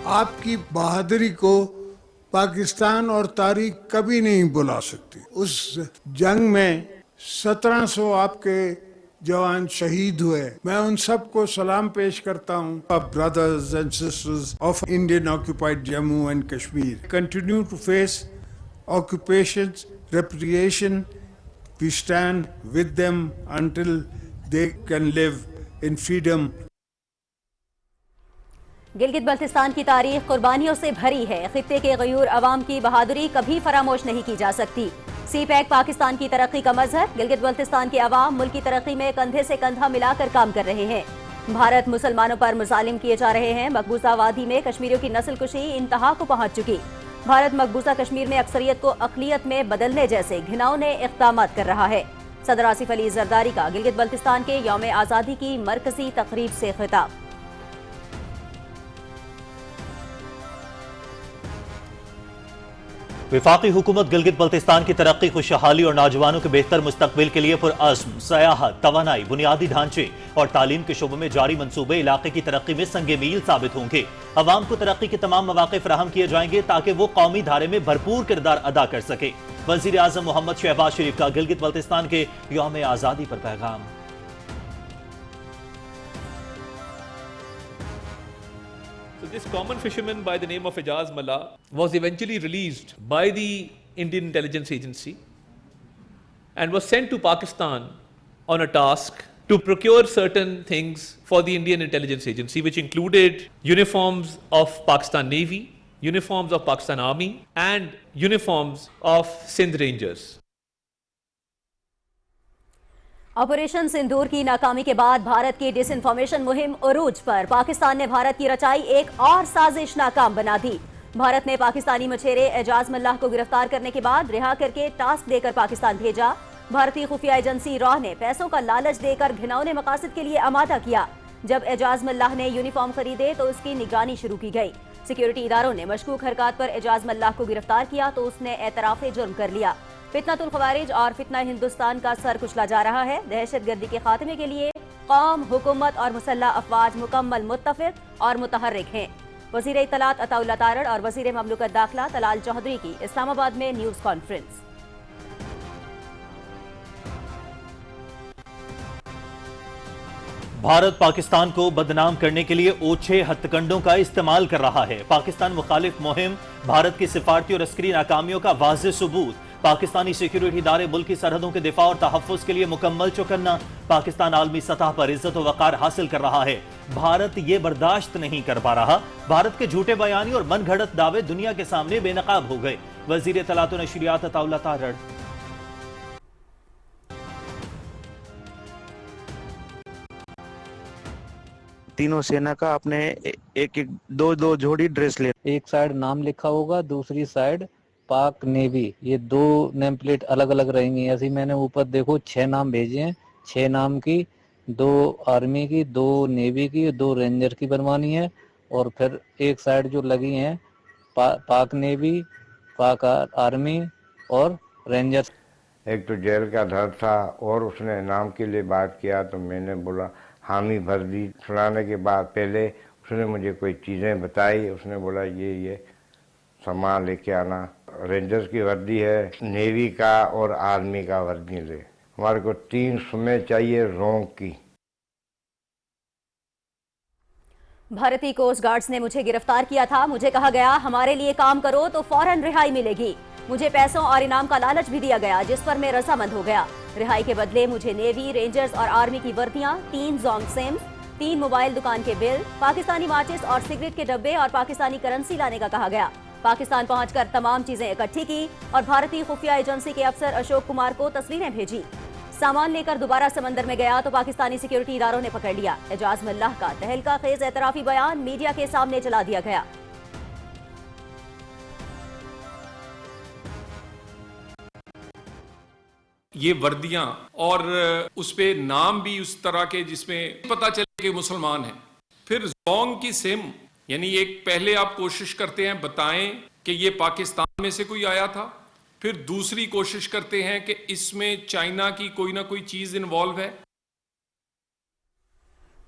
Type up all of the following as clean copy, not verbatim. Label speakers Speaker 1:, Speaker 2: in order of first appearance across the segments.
Speaker 1: آپ کی بہادری کو پاکستان اور تاریخ کبھی نہیں بلا سکتی. اس جنگ میں 1700 آپ کے جوان شہید ہوئے. میں ان سب کو سلام پیش کرتا ہوں. Brothers and sisters of Indian occupied Jammu and Kashmir continue to face occupations, repression. We stand with them until they can live in freedom.
Speaker 2: Gilgit Baltistan کی تاریخ قربانیوں سے بھری ہے. خطے کے غیور عوام کی بہادری کبھی فراموش نہیں کی جا سکتی. سی پیک پاکستان کی ترقی کا مظہر. گلگت بلتستان کے عوام ملک کی ترقی میں کندھے سے کندھا ملا کر کام کر رہے ہیں. بھارت مسلمانوں پر مظالم کیے جا رہے ہیں. مقبوضہ وادی میں کشمیریوں کی نسل کشی انتہا کو پہنچ چکی. بھارت مقبوضہ کشمیر میں اکثریت کو اقلیت میں بدلنے جیسے گھناؤنے اقدامات کر رہا ہے. صدر آصف علی زرداری کا گلگت بلتستان کے یوم آزادی کی مرکزی تقریب سے خطاب.
Speaker 3: وفاقی حکومت گلگت بلتستان کی ترقی، خوشحالی اور نوجوانوں کے بہتر مستقبل کے لیے پرعزم. سیاحت، توانائی، بنیادی ڈھانچے اور تعلیم کے شعبوں میں جاری منصوبے علاقے کی ترقی میں سنگ میل ثابت ہوں گے. عوام کو ترقی کے تمام مواقع فراہم کیے جائیں گے تاکہ وہ قومی دھارے میں بھرپور کردار ادا کر سکے. وزیر اعظم محمد شہباز شریف کا گلگت بلتستان کے یوم آزادی پر پیغام.
Speaker 4: So this common fisherman by the name of Ejaz Mallah was eventually released by the Indian Intelligence Agency and was sent to Pakistan on a task to procure certain things for the Indian Intelligence Agency, which included uniforms of Pakistan Navy, uniforms of Pakistan Army and uniforms of Sindh Rangers.
Speaker 2: Operation sindoor کی ناکامی کے بعد بھارت کی ڈس information مہم عروج پر. پاکستان نے بھارت کی رچائی ایک اور سازش ناکام بنا دی. بھارت نے پاکستانی مچھیرے اعجاز ملہ کو گرفتار کرنے کے بعد رہا کر کے ٹاسک دے کر پاکستان بھیجا. بھارتی خفیہ ایجنسی را نے پیسوں کا لالچ دے کر گھناؤنے مقاصد کے لیے آمادہ کیا. جب اعجاز ملہ نے یونیفارم خریدے تو اس کی نگرانی شروع کی گئی. سیکیورٹی اداروں نے مشکوک حرکات پر اعجاز ملہ کو گرفتار کیا تو اس نے اعتراف جرم کر لیا. فتنۃ الخوارج اور فتنہ ہندوستان کا سر کچلا جا رہا ہے. دہشت گردی کے خاتمے کے لیے قوم، حکومت اور مسلح افواج مکمل متفق اور متحرک ہیں. وزیر اطلاعات عطا اللہ تارڑ اور وزیر مملکت داخلہ طلال چودھری کی اسلام آباد میں نیوز کانفرنس.
Speaker 3: بھارت پاکستان کو بدنام کرنے کے لیے اوچھے ہتھ کنڈوں کا استعمال کر رہا ہے. پاکستان مخالف مہم بھارت کی سفارتی اور عسکری ناکامیوں کا واضح ثبوت. پاکستانی سیکیورٹی ادارے ملک کی سرحدوں کے دفاع اور تحفظ کے لیے مکمل چوکنا. پاکستان عالمی سطح پر عزت و وقار حاصل کر رہا ہے. بھارت یہ برداشت نہیں کر پا رہا. بھارت کے جھوٹے بیانی اور من گھڑت دعوے دنیا کے سامنے بے نقاب ہو گئے. وزیر اطلاعات و نشریات عطا اللہ تارڑ.
Speaker 5: تینوں سینا کا اپنے ایک دو جوڑی ڈریس لے. ایک سائیڈ نام لکھا ہوگا، دوسری سائیڈ پاک نیوی. یہ دو نیم پلیٹ الگ الگ رہیں گی. ایسے میں نے اوپر دیکھو 6 نام بھیجے ہیں. 6 نام کی 2 آرمی کی، 2 نیوی کی، 2 رینجر کی بنوانی ہے. اور پھر ایک سائیڈ جو لگی ہیں پاک نیوی، پاک آرمی اور رینجر.
Speaker 6: ایک تو جیل کا ڈر تھا اور اس نے انعام کے لیے بات کیا تو میں نے بولا حامی بھر دی. سنانے کے بعد پہلے اس نے مجھے کوئی چیزیں بتائی. اس نے بولا یہ سامان لے کے آنا. رینجرز کی وردی ہے، نیوی کا اور آرمی کا وردی لے. ہمارے کو 3 سمیں چاہیے رونق کی.
Speaker 2: بھارتی کوسٹ گارڈز نے مجھے گرفتار کیا تھا. مجھے کہا گیا ہمارے لیے کام کرو تو فوراً رہائی ملے گی. مجھے پیسوں اور انعام کا لالچ بھی دیا گیا جس پر میں رضامند ہو گیا. رہائی کے بدلے مجھے نیوی، رینجرز اور آرمی کی وردیاں، 3 زونگ سیمز، 3 موبائل دکان کے بل، پاکستانی ماچس اور سگریٹ کے ڈبے اور پاکستانی کرنسی لانے کا کہا گیا. پاکستان پہنچ کر تمام چیزیں اکٹھی کی اور بھارتی خفیہ ایجنسی کے افسر اشوک کمار کو تصویریں بھیجی. سامان لے کر دوبارہ سمندر میں گیا تو پاکستانی سیکیورٹی اداروں نے پکڑ لیا. اعجاز ملہ کا تہلکہ خیز اعترافی بیان میڈیا کے سامنے چلا دیا گیا.
Speaker 7: یہ وردیاں اور اس پہ نام بھی اس طرح کے جس میں پتا چلے کہ مسلمان ہیں. پھر زونگ کی سم، یعنی ایک پہلے آپ کوشش کرتے ہیں بتائیں کہ یہ پاکستان میں سے کوئی آیا تھا، پھر دوسری کوشش کرتے ہیں کہ اس میں چائنا کی کوئی نہ کوئی چیز انوالو ہے.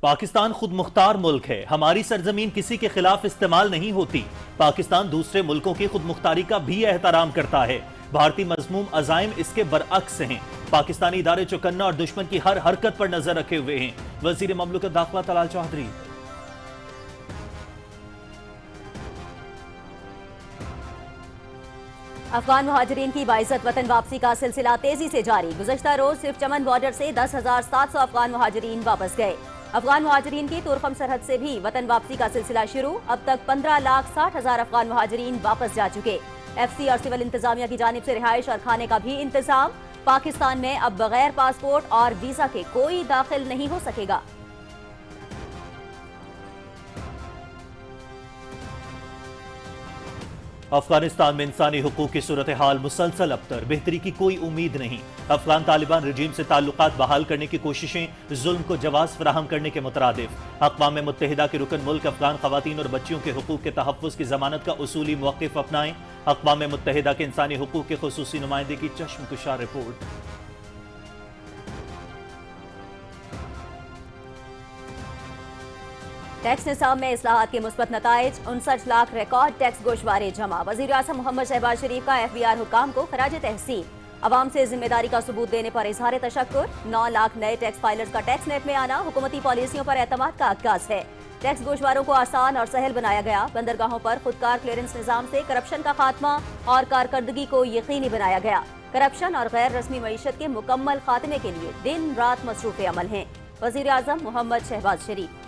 Speaker 3: پاکستان خود مختار ملک ہے، ہماری سرزمین کسی کے خلاف استعمال نہیں ہوتی۔ پاکستان دوسرے ملکوں کی خود مختاری کا بھی احترام کرتا ہے۔ بھارتی مذموم عزائم اس کے برعکس ہیں۔ پاکستانی ادارے چوکنا اور دشمن کی ہر حرکت پر نظر رکھے ہوئے ہیں۔ وزیر مملکت داخلہ طلال چودھری۔
Speaker 2: افغان مہاجرین کی باعزت وطن واپسی کا سلسلہ تیزی سے جاری۔ گزشتہ روز صرف چمن بارڈر سے 10,700 افغان مہاجرین واپس گئے۔ افغان مہاجرین کی تورخم سرحد سے بھی وطن واپسی کا سلسلہ شروع۔ اب تک 15,60,000 افغان مہاجرین واپس جا چکے۔ ایف سی اور سول انتظامیہ کی جانب سے رہائش اور کھانے کا بھی انتظام۔ پاکستان میں اب بغیر پاسپورٹ اور ویزا کے کوئی داخل نہیں ہو سکے گا۔
Speaker 3: افغانستان میں انسانی حقوق کی صورتحال مسلسل ابتر، بہتری کی کوئی امید نہیں۔ افغان طالبان رجیم سے تعلقات بحال کرنے کی کوششیں ظلم کو جواز فراہم کرنے کے مترادف۔ اقوام متحدہ کے رکن ملک افغان خواتین اور بچیوں کے حقوق کے تحفظ کی ضمانت کا اصولی موقف اپنائیں۔ اقوام متحدہ کے انسانی حقوق کے خصوصی نمائندے کی چشم کشا رپورٹ۔
Speaker 2: ٹیکس نصاب میں اصلاحات کے مثبت نتائج، 59 لاکھ ریکارڈ ٹیکس گوشوارے جمع۔ وزیر اعظم محمد شہباز شریف کا ایف بی آر حکام کو خراج تحسین۔ عوام سے ذمہ داری کا ثبوت دینے پر اظہار تشکر۔ 9 لاکھ نئے ٹیکس فائلرز کا ٹیکس نیٹ میں آنا حکومتی پالیسیوں پر اعتماد کا عکاس ہے۔ ٹیکس گوشواروں کو آسان اور سہل بنایا گیا۔ بندرگاہوں پر خودکار کلیئرنس نظام سے کرپشن کا خاتمہ اور کارکردگی کو یقینی بنایا گیا۔ کرپشن اور غیر رسمی معیشت کے مکمل خاتمے کے لیے دن رات مصروف عمل ہیں۔ وزیر اعظم محمد شہباز شریف۔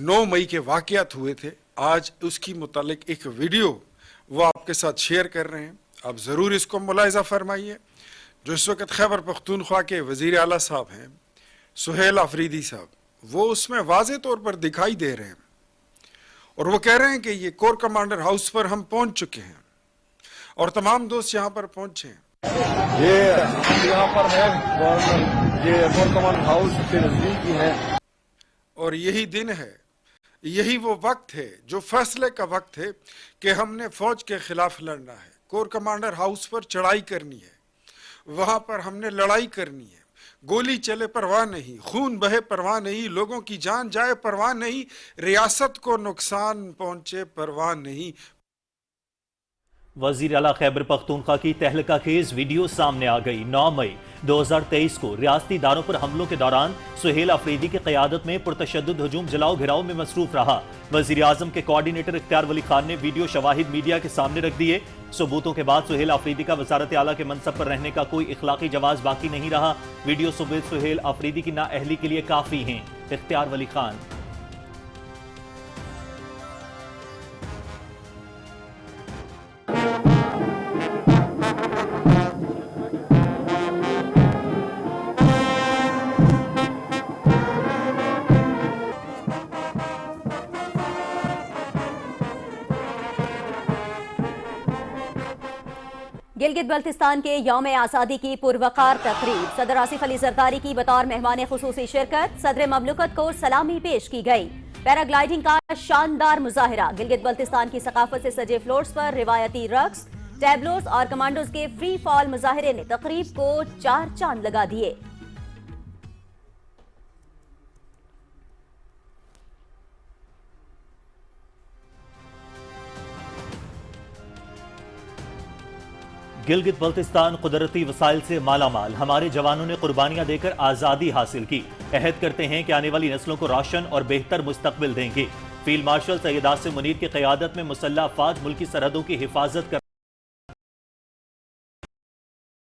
Speaker 8: 9 مئی کے واقعات ہوئے تھے، آج اس کی متعلق ایک ویڈیو وہ آپ کے ساتھ شیئر کر رہے ہیں۔ آپ ضرور اس کو ملاحظہ فرمائیے۔ جو اس وقت خیبر پختونخوا کے وزیر اعلیٰ صاحب ہیں سہیل آفریدی صاحب، وہ اس میں واضح طور پر دکھائی دے رہے ہیں اور وہ کہہ رہے ہیں کہ یہ کور کمانڈر ہاؤس پر ہم پہنچ چکے ہیں اور تمام دوست یہاں پر پہنچے ہیں۔
Speaker 9: یہ یہاں پر ہے یہ کور کمانڈر ہاؤس کے نزدیک ہی ہے
Speaker 8: اور یہی دن ہے، یہی وہ وقت ہے جو فیصلے کا وقت ہے کہ ہم نے فوج کے خلاف لڑنا ہے۔ کور کمانڈر ہاؤس پر چڑھائی کرنی ہے، وہاں پر ہم نے لڑائی کرنی ہے۔ گولی چلے پرواہ نہیں، خون بہے پرواہ نہیں، لوگوں کی جان جائے پرواہ نہیں، ریاست کو نقصان پہنچے پرواہ نہیں۔
Speaker 3: وزیر اعلیٰ خیبر پختونخوا کی تہلکہ خیز ویڈیو سامنے آ گئی۔ 9 مئی 2023 کو ریاستی اداروں پر حملوں کے دوران سہیل آفریدی کی قیادت میں پرتشدد ہجوم جلاؤ گھراؤ میں مصروف رہا۔ وزیر اعظم کے کوارڈینیٹر اختیار ولی خان نے ویڈیو شواہد میڈیا کے سامنے رکھ دیے۔ ثبوتوں کے بعد سہیل آفریدی کا وزارت اعلیٰ کے منصب پر رہنے کا کوئی اخلاقی جواز باقی نہیں رہا۔ ویڈیو ثبوت سہیل آفریدی کی نااہلی کے لیے کافی ہیں۔ اختیار ولی خان۔
Speaker 2: گلگت بلتستان کے یوم آزادی کی پروقار تقریب، صدر آصف علی زرداری کی بطور مہمان خصوصی شرکت، صدر مملکت کو سلامی پیش کی گئی۔ پیراگلائیڈنگ کا شاندار مظاہرہ، گلگت بلتستان کی ثقافت سے سجے فلورز پر روایتی رقص، ٹیبلوز اور کمانڈوز کے فری فال مظاہرے نے تقریب کو 4 چاند لگا دیے۔
Speaker 3: گلگت بلتستان قدرتی وسائل سے مالا مال، ہمارے جوانوں نے قربانیاں دے کر آزادی حاصل کی۔ عہد کرتے ہیں کہ آنے والی نسلوں کو روشن اور بہتر مستقبل دیں گے۔ فیلڈ مارشل سید عاصم منیر کی قیادت میں مسلح افواج ملکی سرحدوں کی حفاظت کر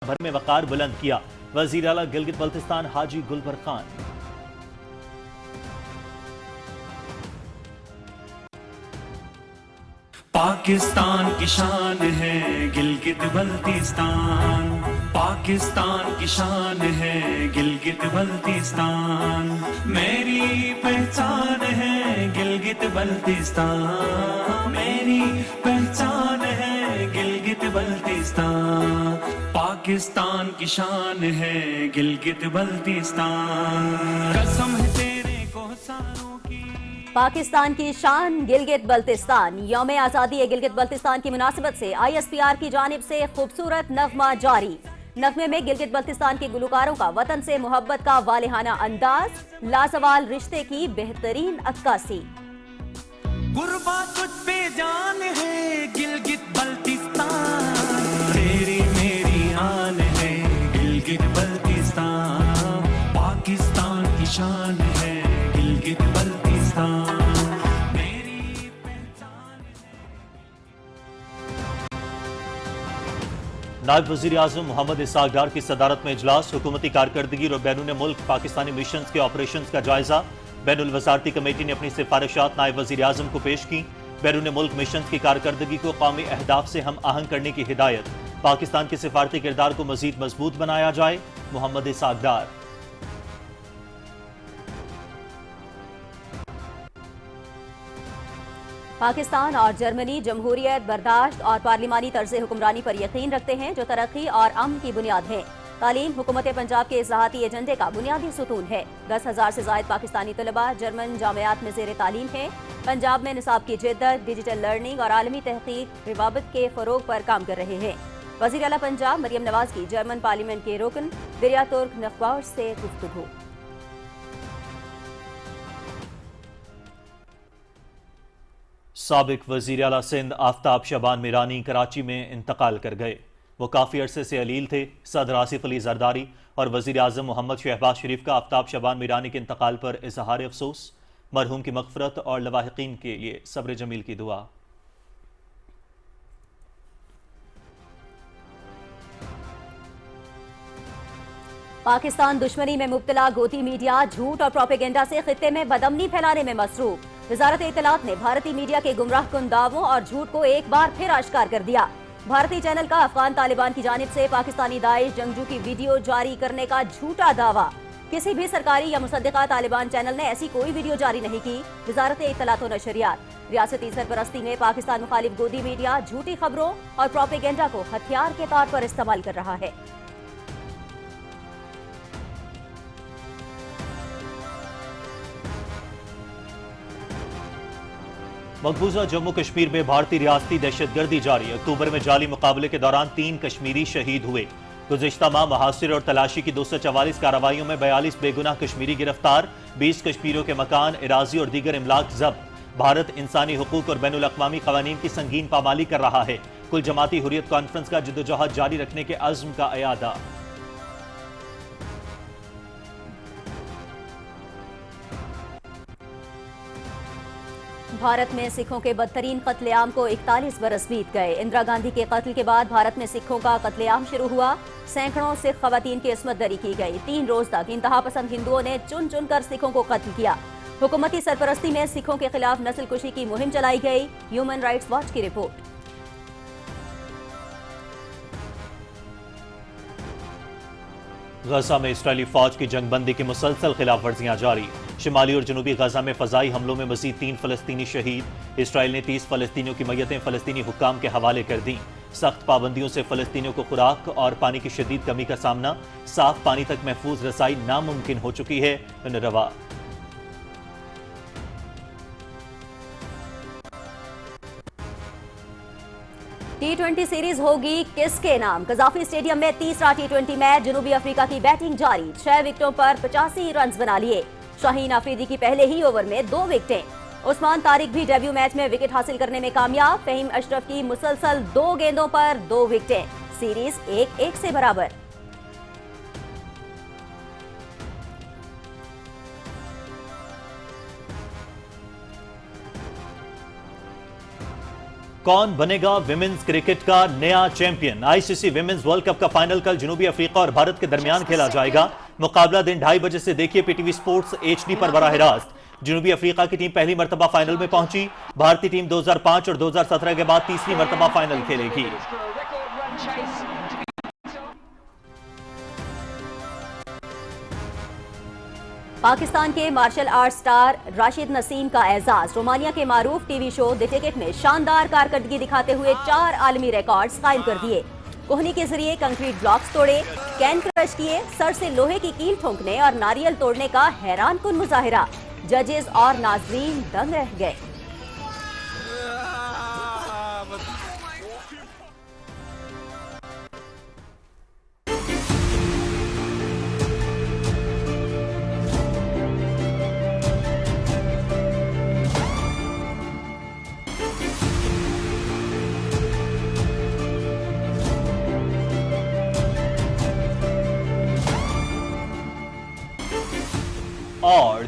Speaker 3: بھر میں وقار بلند کیا۔ وزیر اعلیٰ گلگت بلتستان حاجی گلبر خان۔
Speaker 10: پاکستان کی شان ہے گلگت بلتستان، پاکستان کی شان ہے گلگت بلتستان، میری پہچان ہے گلگت بلتستان، میری پہچان ہے گلگت بلتستان، پاکستان کی شان ہے گلگت بلتستان، قسم ہے تیرے کوہساروں کی۔
Speaker 2: پاکستان کی شان گلگت بلتستان، یوم آزادی گلگت بلتستان کی مناسبت سے آئی ایس پی آر کی جانب سے خوبصورت نغمہ جاری۔ नगमे में गिलगित बल्तिस्तान के गुलकारों का वतन से मोहब्बत का वालिहाना अंदाज, लाजवाल रिश्ते की बेहतरीन अक्कासी।
Speaker 10: गुरबा तुझ पे जान है गिलगित बल्तिस्तान, तेरी मेरी आन है गिलगित बल्तिस्तान, पाकिस्तान की शान है गिलगित बल्तिस्तान।
Speaker 3: नायब वजीर आजम मोहम्मद इसहाक डार की सदारत में इजलास, हुकूमती कारकर्दगी और बैरून मुल्क पाकिस्तानी मिशन के ऑपरेशन का जायजा। बैनुल वजारती कमेटी ने अपनी सिफारिशात नायब वजीर आजम को पेश की। बैरून मुल्क मिशन की कारकर्दगी को कौमी अहदाफ से हम आहंग करने की हिदायत। पाकिस्तान के सिफारती किरदार को मजीद मजबूत बनाया जाए, मोहम्मद इसहाक डार।
Speaker 2: पाकिस्तान और जर्मनी जमहूरियत, बर्दाश्त और पार्लिमानी तर्ज हुक्मरानी पर यकीन रखते हैं जो तरक्की और अमन की बुनियाद है। तालीम हुकूमत पंजाब के इस्लाहाती एजेंडे का बुनियादी सुतून है। 10,000 से ज़ायद पाकिस्तानी तलबा जर्मन जामियात में ज़ेर तालीम हैं। पंजाब में निसाब की जिद्दत, डिजिटल लर्निंग और आलमी तहकीक रिवाबत के फ़रोग पर काम कर रहे हैं। वज़ीर आला पंजाब मरियम नवाज की जर्मन पार्लियामेंट के रुकन दिरिया तुर्क नखबाउश से गुफ्तगू।
Speaker 3: साबिक वज़ीर आला सिंध आफ्ताब शबान मीरानी कराची में इंतकाल कर गए। वो काफ़ी अरसे से अलील थे। सदर आसिफ अली जरदारी और वज़ीर आज़म मोहम्मद शहबाज शरीफ का आफ्ताब शबान मीरानी के इंतकाल पर इजहार अफसोस। मरहूम की मग़फ़रत और लवाहिकीन के लिए सब्र जमील की दुआ।
Speaker 2: पाकिस्तान दुश्मनी में मुब्तला गोती मीडिया झूठ और प्रोपेगेंडा से खित्ते में बदअमनी फैलाने में मसरूफ। वजारत इत्तलात ने भारतीय मीडिया के गुमराहकुन दावों और झूठ को एक बार फिर आश्कार कर दिया। भारतीय चैनल का अफगान तालिबान की जानिब से पाकिस्तानी दाइश जंगजू की वीडियो जारी करने का झूठा दावा। किसी भी सरकारी या मुसद्दिका तालिबान चैनल ने ऐसी कोई वीडियो जारी नहीं की। वजारत इत्तलात और नशरियात रियासती सरपरस्ती में पाकिस्तान मुखालिफ गोदी मीडिया झूठी खबरों और प्रोपेगेंडा को हथियार के तौर पर इस्तेमाल कर रहा है।
Speaker 3: मकबूजा जम्मू कश्मीर में भारतीय रियासती दहशतगर्दी जारी। अक्टूबर में जाली मुकाबले के दौरान 3 कश्मीरी शहीद हुए। गुज़िश्ता माह मुहासिर और तलाशी की 244 कार्रवाइयों में 42 बेगुनाह कश्मीरी गिरफ्तार, 20 कश्मीरियों के मकान, इराजी और दीगर इमलाक जब्त। भारत इंसानी हुकूक और बैनुल अक़वामी क़वानीन की संगीन पामाली कर रहा है। कुल जमाती हुर्रियत कॉन्फ्रेंस का जद्दोजहद जारी रखने के अज़्म का इयादा।
Speaker 2: भारत में सिखों के बदतरीन कत्लेआम को 41 बरस बीत गए। इंदिरा गांधी के कत्ल के बाद भारत में सिखों का कत्लेआम शुरू हुआ। सैकड़ों सिख खवातीन की इस्मत दरी की गई। 3 रोज तक इंतहा पसंद हिंदुओं ने चुन चुन कर सिखों को कत्ल किया। हुकूमती सरपरस्ती में सिखों के खिलाफ नस्ल कुशी की मुहिम चलाई गई। ह्यूमन राइट्स वॉच की रिपोर्ट।
Speaker 3: गजा में इसराइली फौज की जंगबंदी की मुसलसल खिलाफ वर्जियां जारी। शिमाली और जनूबी गजा में फजाई हमलों में मजीद 3 फलस्तीनी शहीद। इसराइल ने 30 फलस्तीनियों की मैयतें फलस्तीनी हुक्काम के हवाले कर दी। सख्त पाबंदियों से फलस्तीनियों को खुराक और पानी की शदीद कमी का सामना। साफ पानी तक महफूज रसाई नामुमकिन हो चुकी है। रवा
Speaker 2: T20 सीरीज होगी किसके नाम? कजाफी स्टेडियम में तीसरा T20 मैच। जनूबी अफ्रीका की बैटिंग जारी। 6 विकेटों पर 85 रन बना लिए। शाहीन आफरीदी की पहले ही ओवर में 2 विकेटें। उस्मान तारिक भी डेब्यू मैच में विकेट हासिल करने में कामयाब। फहीम अशरफ की मुसलसल 2 गेंदों पर 2 विकेटें। सीरीज 1-1 से बराबर।
Speaker 3: कौन बनेगा विमेंस क्रिकेट का नया champion? ICC women's world cup का फाइनल कल जनूबी अफ्रीका और भारत के दरमियान खेला जाएगा। मुकाबला दिन 2:30 बजे से देखिए पीटीवी स्पोर्ट्स HD पर बराह रास्त। जनूबी अफ्रीका की टीम पहली मरतबा फाइनल में पहुंची। भारतीय टीम 2005 और 2017 के बाद तीसरी मरतबा फाइनल खेलेगी।
Speaker 2: पाकिस्तान के martial art star Rashid Naseem का एजाज। रोमानिया के मारूफ टीवी शो द टिकट में शानदार कारकर्दगी दिखाते हुए 4 आलमी रिकॉर्ड्स कायम कर दिए। कोहनी के जरिए कंक्रीट ब्लॉक्स तोड़े, कैन क्रश किए, सर से लोहे की कील ठोंकने और नारियल तोड़ने का हैरान कुन मुजाहिरा। जजेस और नाजरीन दंग रह गए।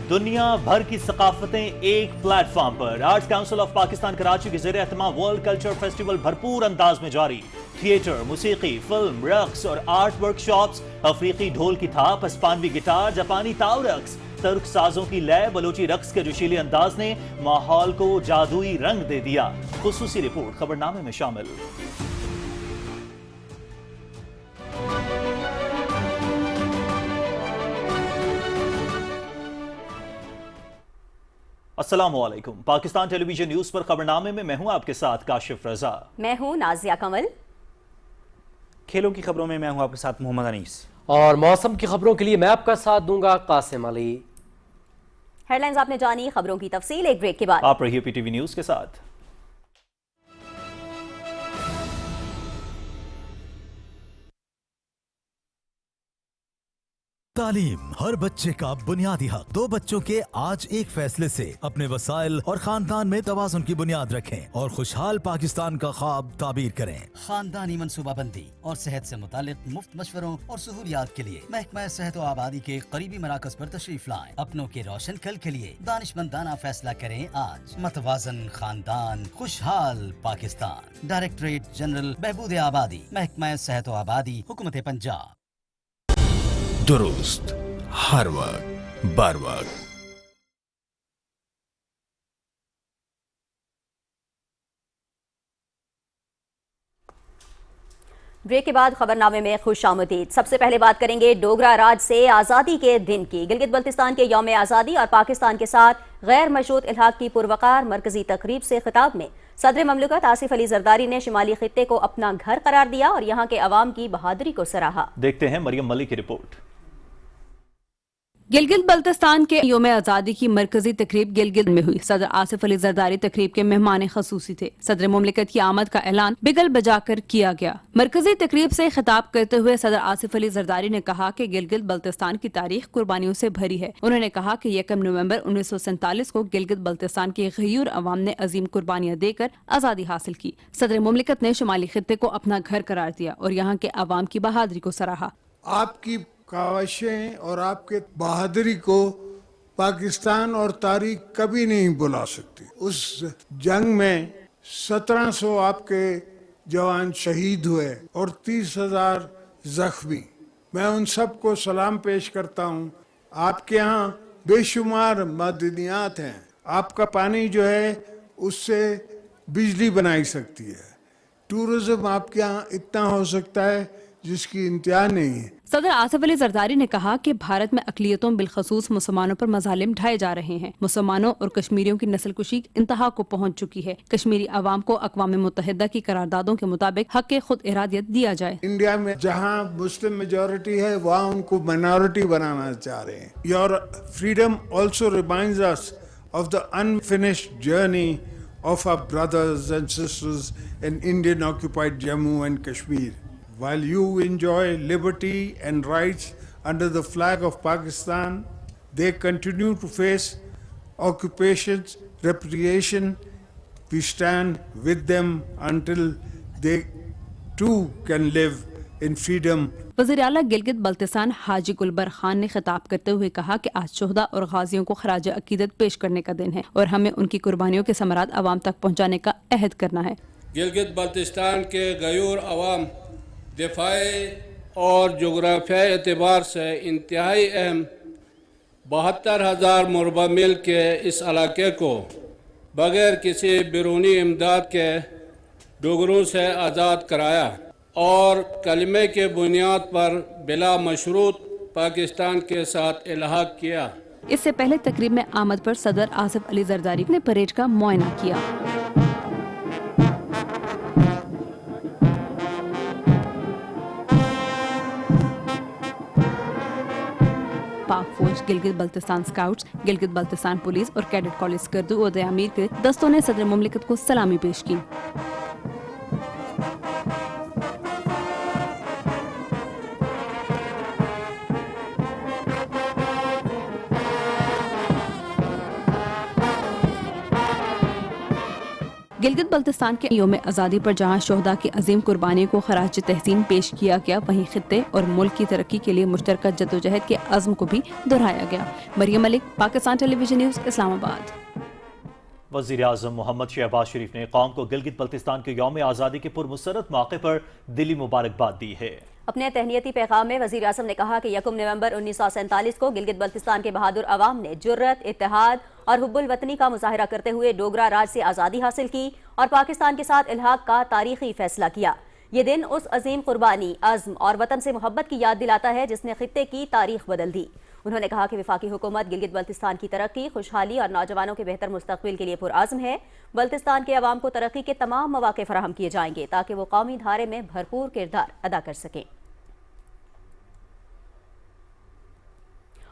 Speaker 3: दुनिया भर की सकाफतें एक प्लेटफॉर्म पर। Arts council of Pakistan Karachi के ज़रिए एहतमाम वर्ल्ड कल्चर फेस्टिवल भरपूर अंदाज में जारी। थिएटर, मूसीकी, फिल्म, रक्स और आर्ट वर्कशॉप्स, अफ्रीकी ढोल की थाप, हिस्पानवी गिटार, जापानी ताव रक्स, तुर्क साजों की लय, बलोची रक्स के जोशीले अंदाज ने माहौल को जादुई रंग दे दिया। खुसूसी रिपोर्ट खबरनामे में शामिल। अस्सलामुअलैकुम। पाकिस्तान टेलीविजन न्यूज पर खबरनामे में मैं हूं आपके साथ काशिफ रजा।
Speaker 2: मैं हूं नाजिया कमल।
Speaker 11: खेलों की खबरों में मैं हूं आपके साथ मोहम्मद अनीस।
Speaker 12: और मौसम की खबरों के लिए मैं आपका साथ दूंगा कासिम अली।
Speaker 2: हेडलाइंस आपने जानी, खबरों की तफसील एक ब्रेक के बाद।
Speaker 3: आप रहिए पीटीवी न्यूज के साथ।
Speaker 13: तालीम हर बच्चे का बुनियादी हक। 2 बच्चों के आज एक फैसले से अपने वसाइल और खानदान में तवाज़ुन की बुनियाद रखें और खुशहाल पाकिस्तान का ख्वाब ताबीर करें।
Speaker 14: खानदानी मनसूबाबंदी और सेहत से मुतालिक मुफ्त मशवरों और सहूलियात के लिए महकमा सेहत व आबादी के करीबी मराकज पर तशरीफ लाएं। अपनों के रोशन कल के लिए दानिशमंदाना फैसला करें आज। मतवाजन खानदान, खुशहाल पाकिस्तान। डायरेक्टरेट जनरल बहबूद आबादी, महकमा सेहत व आबादी, हुकूमत पंजाब।
Speaker 13: दुरुस्त हर वक्त बर वक्त।
Speaker 2: ब्रेक के बाद खबरनामे में खुश आमदीद। सबसे पहले बात करेंगे डोगरा राज से आज़ादी के दिन की। गिलगित बल्तिस्तान के यौम आज़ादी और पाकिस्तान के साथ गैर मशरूत इल्हाक की पुरवकार मरकजी तकरीब से खिताब में सदर ममलकत आसिफ अली जरदारी ने शुमाली खित्ते को अपना घर करार दिया और यहाँ के अवाम की बहादुरी को सराहा।
Speaker 3: देखते हैं मरियम मलिक की रिपोर्ट।
Speaker 15: गिलगित बल्तिस्तान के यौम आज़ादी की मरकजी तकरीब गिलगित में हुई। सदर आसिफ अली जरदारी तकरीब के मेहमान खसूसी थे। सदर मुमलिकत की आमद का ऐलान बिगल बजाकर किया गया। मरकजी तकरीब से खिताब करते हुए सदर आसिफ अली जरदारी ने कहा कि गिलगित बल्तिस्तान की तारीख कुर्बानियों से भरी है। उन्होंने कहा कि 1 नवंबर 1947 को गिलगित बल्तिस्तान के गयूर अवाम ने अजीम कुर्बानियां देकर आज़ादी हासिल की। सदर मुमलिकत ने शुमाली खित्ते को अपना घर करार दिया और यहाँ के अवाम की बहादुरी को सराहा।
Speaker 1: आपकी काविशें और आपके बहादुरी को पाकिस्तान और तारीख कभी नहीं भुला सकती। उस जंग में 1700 आपके जवान शहीद हुए और 30,000 जख्मी। मैं उन सबको सलाम पेश करता हूँ। आपके यहाँ बेशुमार मदनियात हैं। आपका पानी जो है उससे बिजली बनाई सकती है। टूरिज्म आपके यहाँ इतना हो सकता है जिसकी इंतहा नहीं है।
Speaker 15: सदर आसिफ अली जरदारी ने कहा कि भारत में अकलियतों बिलखसूस मुसलमानों पर मजालिम ढाए जा रहे हैं। मुसलमानों और कश्मीरियों की नस्ल कुशी इंतहा को पहुंच चुकी है। कश्मीरी अवाम को अक़वाम मुत्तहिदा की करारदादों के मुताबिक हक खुद इरादियत दिया जाए।
Speaker 1: इंडिया में जहां मुस्लिम मेजॉरिटी है वहां उनको माइनॉरिटी बनाना चाह रहे हैं। Your freedom also reminds us of the unfinished journey of our brothers and sisters in Indian occupied Jammu and Kashmir. While you enjoy liberty and rights under the flag of Pakistan, they continue to face occupations, repression. We stand with them until they too can live in freedom.
Speaker 15: वज़ीर आला गिलगित बल्तिस्तान हाजी गुलबर खान ने खिताब करते हुए कहा कि आज शुहदा और गाजियों को खराज अकीदत पेश करने का दिन है और हमें उनकी कुर्बानियों के समरात अवाम तक पहुँचाने का अहद करना है।
Speaker 16: गिलगित बल्तिस्तान के गयूर अवाम दिफाई और जोग्राफियाई एतबार से इंतहाई अहम 72,000 मुरबा मील के इस इलाके को बगैर किसी बैरूनी इमदाद के डोगरों से आज़ाद कराया और कलमे के बुनियाद पर बिला मशरूत पाकिस्तान के साथ इल्हाक किया।
Speaker 15: इससे पहले तकरीब में आमद पर सदर आसिफ अली जरदारी ने परेड का मुआयना किया। पाक फौज, गिलगित बल्तिस्तान स्काउट्स, गिलगित बल्तिस्तान पुलिस और कैडेट कॉलेज स्कर्दू और दयामीर के दस्तों ने सदर मुमलिकत को सलामी पेश की। गिलगित बल्तिस्तान के योम आज़ादी पर जहां शोहदा की अजीम कुर्बानी को खराज तहसीन पेश किया गया, वहीं खित्ते और मुल्क की तरक्की के लिए मुश्तरका जद्दोजहद के अज़्म को भी दोहराया गया। Maryam Malik, Pakistan television news, Islamabad.
Speaker 3: वज़ीर आज़म मोहम्मद शहबाज शरीफ ने कौम को गिलगित बल्तिस्तान के यौम आज़ादी के पुरमसरत मौके पर दिली मुबारकबाद दी है। अपने तहनीती पैगाम में वज़ीर आज़म ने कहा कि 1 नवंबर 1947 को गिलगित बल्तिस्तान के बहादुर अवाम ने जुर्रत, इत्तेहाद और हुब्बुल वतनी का मुजाहिरा करते हुए डोगरा राज से आज़ादी हासिल की और पाकिस्तान के साथ इल्हाक का तारीखी फैसला किया। ये दिन उस अजीम कुर्बानी, अज़्म और वतन से मोहब्बत की याद दिलाता है जिसने खित्ते की तारीख बदल दी। उन्होंने कहा कि वफाकी हुकूमत गिलगित बल्तिस्तान की तरक्की, खुशहाली और नौजवानों के बेहतर मुस्तकबिल के लिए पुरआज़्म है। बल्तिस्तान के अवाम को तरक्की के तमाम मौके फराहम किए जाएंगे ताकि वो कौमी धारे में भरपूर किरदार अदा कर सकें।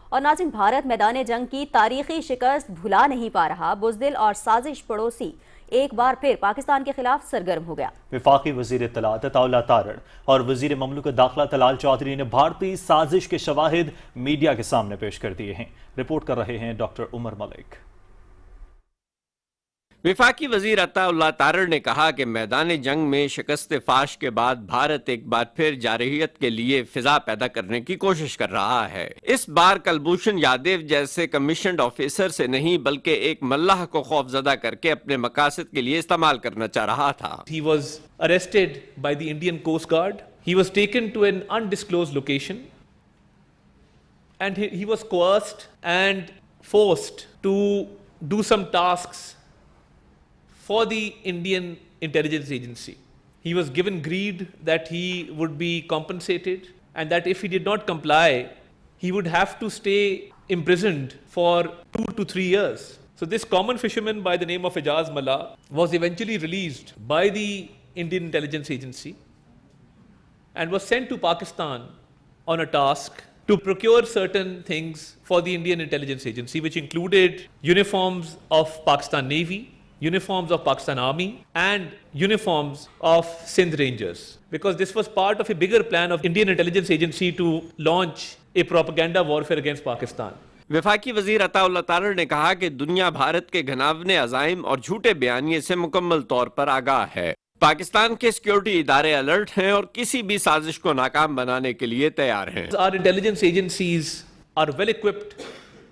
Speaker 3: और नाज़रीन, भारत मैदान जंग की तारीखी शिकस्त भुला नहीं पा रहा। बुज़दिल और साजिश पड़ोसी एक बार फिर पाकिस्तान के खिलाफ सरगर्म हो गया। वफाकी वज़ीर इत्तलात अताउल्लाह तारड़ और वज़ीर ममलूकत दाखिला तलाल चौधरी ने भारतीय साजिश के शवाहिद मीडिया के सामने पेश कर दिए हैं। रिपोर्ट कर रहे हैं डॉक्टर उमर मलिक।
Speaker 17: वफाकी वजीर अताउल्लाह तारड़ ने कहा कि मैदान जंग में शिकस्त फाश के बाद भारत एक बार फिर जारहियत के लिए फिजा पैदा करने की कोशिश कर रहा है। इस बार कलभूषण यादव जैसे कमीशन्ड ऑफिसर से नहीं बल्कि एक मल्लाह को खौफजदा करके अपने मकासद के लिए इस्तेमाल करना चाह रहा था।
Speaker 4: He was arrested by the Indian Coast Guard. He was taken to an undisclosed location and he was coerced and forced to do some tasks for the Indian intelligence agency. He was given greed that he would be compensated and that if he did not comply, he would have to stay imprisoned for 2 to 3 years. So this common fisherman by the name of Ejaz Mallah was eventually released by the Indian intelligence agency and was sent to Pakistan on a task to procure certain things for the Indian intelligence agency, which included uniforms of Pakistan Navy, uniforms of Pakistan Army and uniforms of Sindh Rangers, because this was part of a bigger plan of Indian intelligence agency to launch a propaganda warfare against Pakistan.
Speaker 17: वफाकी वजीर अताउल्लाह तारड़ ने कहा कि दुनिया भारत के घनावने अज़ाइम और झूठे बयानिए से मुकम्मल तौर पर आगाह है। पाकिस्तान के सिक्योरिटी इदारे अलर्ट हैं और किसी भी साजिश को नाकाम बनाने के लिए तैयार हैं।
Speaker 4: Our intelligence agencies are well equipped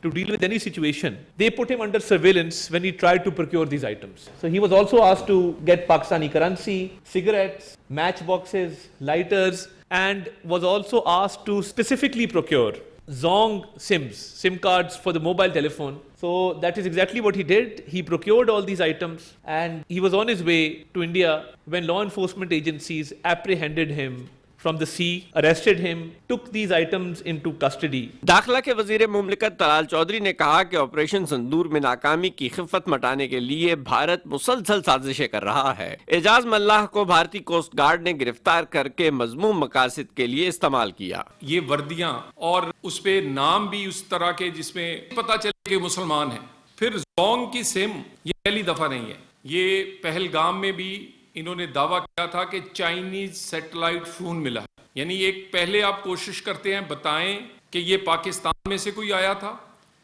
Speaker 4: to deal with any situation. They put him under surveillance when he tried to procure these items. So he was also asked to get Pakistani currency, cigarettes, matchboxes, lighters, and was also asked to specifically procure Zong SIMs, SIM cards for the mobile telephone. So that is exactly what he did. He procured all these items and he was on his way to India when law enforcement agencies apprehended him from the sea, arrested him, took these items into custody.
Speaker 17: दाखिला के वजीर मुमलिकत तलाल चौधरी ने कहा कि operation संदूर में नाकामी की खिफत मटाने के लिए भारत मुसलसल साजिशें कर रहा है। एजाज मल्लाह को भारतीय कोस्ट गार्ड ने गिरफ्तार करके मजमूम मकासद के लिए इस्तेमाल किया।
Speaker 7: ये वर्दियां और उस पे नाम भी उस तरह के जिसमें पता चले कि मुसलमान है। फिर जोंग की सिम ये पहली दफा नहीं है, ये पहलगाम में भी इन्होंने दावा किया था कि चाइनीज सैटेलाइट फोन मिला है। यानी एक पहले आप कोशिश करते हैं बताएं कि ये पाकिस्तान में से कोई आया था,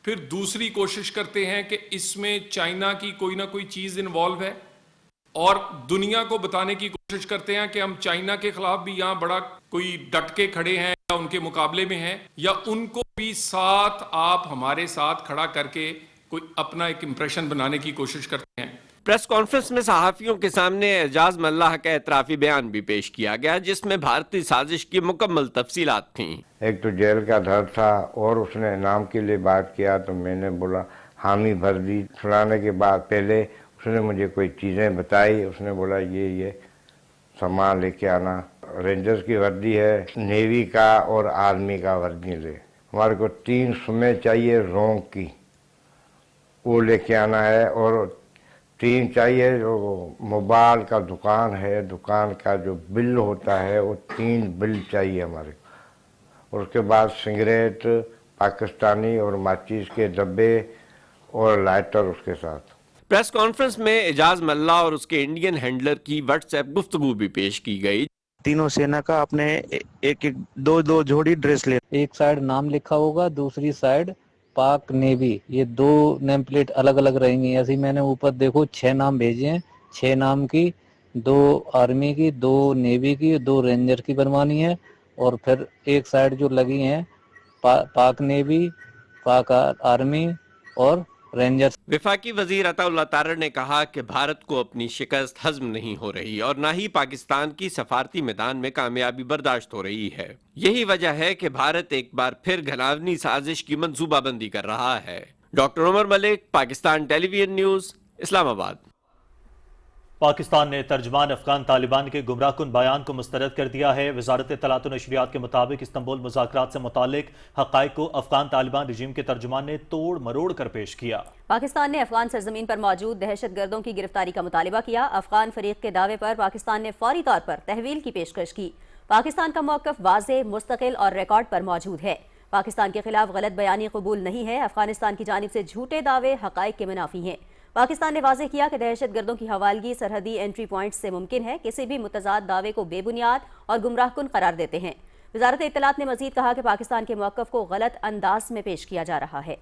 Speaker 7: फिर दूसरी कोशिश करते हैं कि इसमें चाइना की कोई ना कोई चीज इन्वॉल्व है और दुनिया को बताने की कोशिश करते हैं कि हम चाइना के खिलाफ भी यहाँ बड़ा कोई डट के खड़े हैं या उनके मुकाबले में हैं, या उनको भी साथ आप हमारे साथ खड़ा करके कोई अपना एक इम्प्रेशन बनाने की कोशिश करते हैं।
Speaker 17: प्रेस कॉन्फ्रेंस में सहाफियों के सामने एजाज मल्लाह का एतराफी बयान भी पेश किया गया जिसमें भारतीय साजिश की मुकम्मल तफसीलात थीं।
Speaker 6: एक तो जेल का डर था और उसने नाम के लिए बात किया तो मैंने बोला हामी भर दी। सुनाने के बाद पहले उसने मुझे कोई चीज़ें बताई, उसने बोला ये सामान लेके आना, रेंजर्स की वर्दी है, नेवी का और आर्मी का वर्दी ले, हमारे को 3 सुमें चाहिए रोंग की, वो लेके आना है, और 3 चाहिए जो मोबाइल का दुकान है, दुकान का जो बिल होता है वो 3 बिल चाहिए हमारे को, और उसके बाद सिगरेट पाकिस्तानी और माचिस के डब्बे और लाइटर उसके साथ।
Speaker 17: प्रेस कॉन्फ्रेंस में एजाज मल्लाह और उसके इंडियन हैंडलर की व्हाट्सएप गुफ्तगू भी पेश की गई।
Speaker 5: तीनों सेना का अपने एक दो जोड़ी ड्रेस ले, एक साइड नाम लिखा होगा, दूसरी साइड पाक नेवी, ये 2 नेम प्लेट अलग अलग रहेंगी। ऐसे मैंने ऊपर देखो 6 नाम भेजे हैं, 6 नाम की, 2 आर्मी की, 2 नेवी की, 2 रेंजर की बनवानी है, और फिर एक साइड जो लगी हैं पाक नेवी, पाक आर्मी और रेंजर्स।
Speaker 17: वफाकी वजीर अताउल्लाह तारड़ ने कहा कि भारत को अपनी शिकस्त हजम नहीं हो रही और न ही पाकिस्तान की सफारती मैदान में कामयाबी बर्दाश्त हो रही है। यही वजह है कि भारत एक बार फिर घनावनी साजिश की मंसूबाबंदी कर रहा है। Doctor Umar Malik, Pakistan television news, Islamabad.
Speaker 3: Pakistan ने तर्जमान अफगान तालिबान के गुमराहकुन बयान को मुस्तरद कर दिया है। वजारत इत्तलात और नशरियात के मुताबिक इस्तंबुल मुज़ाकरात से मुतालिक हक़ाइक़ को अफगान तालिबान रजीम के तर्जुमान ने तोड़ मरोड़ कर पेश किया।
Speaker 2: पाकिस्तान ने अफगान सरजमीन पर मौजूद दहशत गर्दों की गिरफ्तारी का मुतालिबा किया। अफगान फरीक के दावे पर पाकिस्तान ने फौरी तौर पर तहवील की पेशकश की। पाकिस्तान का मौक़िफ़ वाज़ेह, मुस्तकिल और रिकॉर्ड पर मौजूद है। पाकिस्तान के खिलाफ गलत बयानी कबूल नहीं है। अफगानिस्तान की जानिब से झूठे दावे हक़ाइक़ के मुनाफी हैं। पाकिस्तान ने वाज़ेह किया कि दहशत गर्दों की हवालगी सरहदी एंट्री पॉइंट्स से मुमकिन है, किसी भी मुतज़ाद दावे को बेबुनियाद और गुमराहकुन करार देते हैं। वजारत इत्तलात ने मज़ीद कहा कि पाकिस्तान के मौक़िफ़ को गलत अंदाज में पेश किया जा रहा है।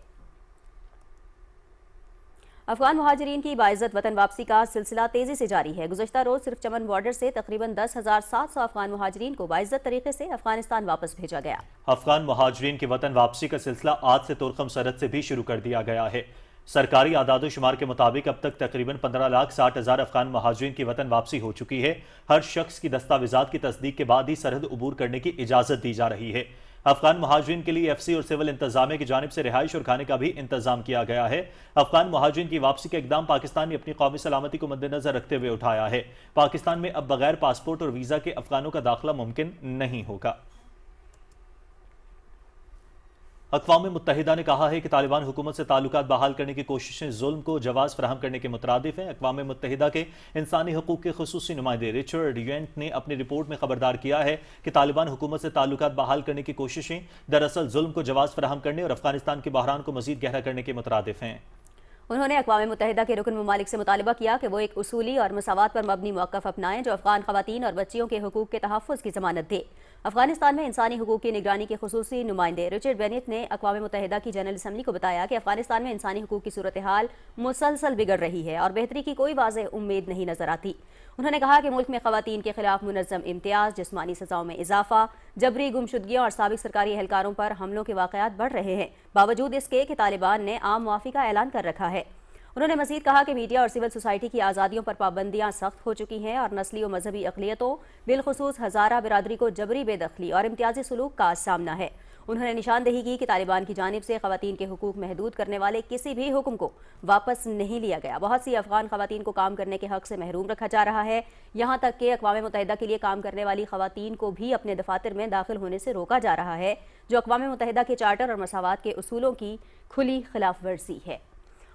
Speaker 2: अफगान मुहाजिरीन की बाइज़्ज़त वतन वापसी का सिलसिला तेज़ी से जारी है। गुज़श्ता रोज़ सिर्फ चमन बॉर्डर से तकरीबन 10,700 अफगान मुहाजिरीन को बाइज़्ज़त तरीके से अफगानिस्तान वापस भेजा गया।
Speaker 3: अफगान मुहाजिरीन की वतन वापसी का सिलसिला आज से तुर्कम सरहद से भी शुरू कर दिया गया है। सरकारी आदादो शुमार के मुताबिक अब तक तकरीबन 15,60,000 अफगान मुहाजिरीन की वतन वापसी हो चुकी है। हर शख्स की दस्तावेजात की तस्दीक के बाद ही सरहद उबूर करने की इजाज़त दी जा रही है। अफगान मुहाजिरीन के लिए FC और सिविल इंतजामिया की जानिब से रिहाइश और खाने का भी इंतजाम किया गया है। अफगान मुहाजिरीन की वापसी का इकदाम पाकिस्तान ने अपनी कौमी सलामती को मद्देनजर रखते हुए उठाया है। पाकिस्तान में अब बगैर पासपोर्ट और वीज़ा के अफगानों का दाखिला मुमकिन नहीं होगा। अक़वाम मुत्तहिदा ने कहा है कि तालिबान हुकूमत से ताल्लुकात बहाल करने की कोशिशें जुल्म को जवाज़ फराहम करने के मुतरादिफ हैं। अक़वाम मुत्तहिदा के इंसानी हकूक़ के खुसूसी नुमाइंदे रिचर्ड यूएंट ने अपनी रिपोर्ट में खबरदार किया है कि तालिबान हुकूमत से ताल्लुकात बहाल करने की कोशिशें दरअसल जुल्म को जवाज़ फराहम करने और अफगानिस्तान के बहरान को मज़ीद गहरा करने के मुतरादिफ हैं।
Speaker 2: उन्होंने अक़वाम मुत्तहिदा के रुकन ममालिक से मुतालिबा किया कि वो एक उसूली और मसावात पर मबनी मौक़िफ़ अपनाएं जो अफ़गान ख़वातीन और बच्चियों के हुकूक़ के तहफ़्फ़ुज़ की ज़मानत दे। अफ़गानिस्तान में इंसानी हुकूक़ की निगरानी के खुसूसी नुमाइंदे रिचर्ड बेनेट ने अक़वाम मुत्तहिदा की जनरल असम्बली को बताया कि अफ़गानिस्तान में इंसानी हुकूक़ की सूरत हाल मुसलसल बिगड़ रही है और बेहतरी की कोई वाज़ेह उम्मीद नहीं नज़र आती। उन्होंने कहा कि मुल्क में ख़वातीन के खिलाफ मुनज़्ज़म इम्तियाज़, जिस्मानी सज़ाओं में इजाफ़ा, जबरी गुमशुदगियों और साबिक़ सरकारी एहलकारों पर हमलों के वाक़यात बढ़ रहे हैं, बावजूद इसके कि तालिबान ने आम मुआफ़ी का ऐलान कर रखा है। उन्होंने मज़ीद कहा कि मीडिया और सिविल सोसाइटी की आज़ादियों पर पाबंदियाँ सख्त हो चुकी हैं और नस्ली और मजहबी अक़लियतों बिलखुसूस हज़ारा बिरादरी को जबरी बेदखली और इम्तियाज़ी सलूक का सामना है। उन्होंने निशानदेही की कि तालिबान की जानिब से ख़वातीन के हुकूक महदूद करने वाले किसी भी हुक्म को वापस नहीं लिया गया। बहुत सी अफ़गान ख़वातीन को काम करने के हक़ से महरूम रखा जा रहा है। यहाँ तक कि अक़वाम मुत्तहिदा के लिए काम करने वाली ख़वातीन को भी अपने दफ़ातर में दाखिल होने से रोका जा रहा है, जो अक़वाम मुत्तहिदा के चार्टर और मसावात के उसूलों की खुली खिलाफ वर्जी है।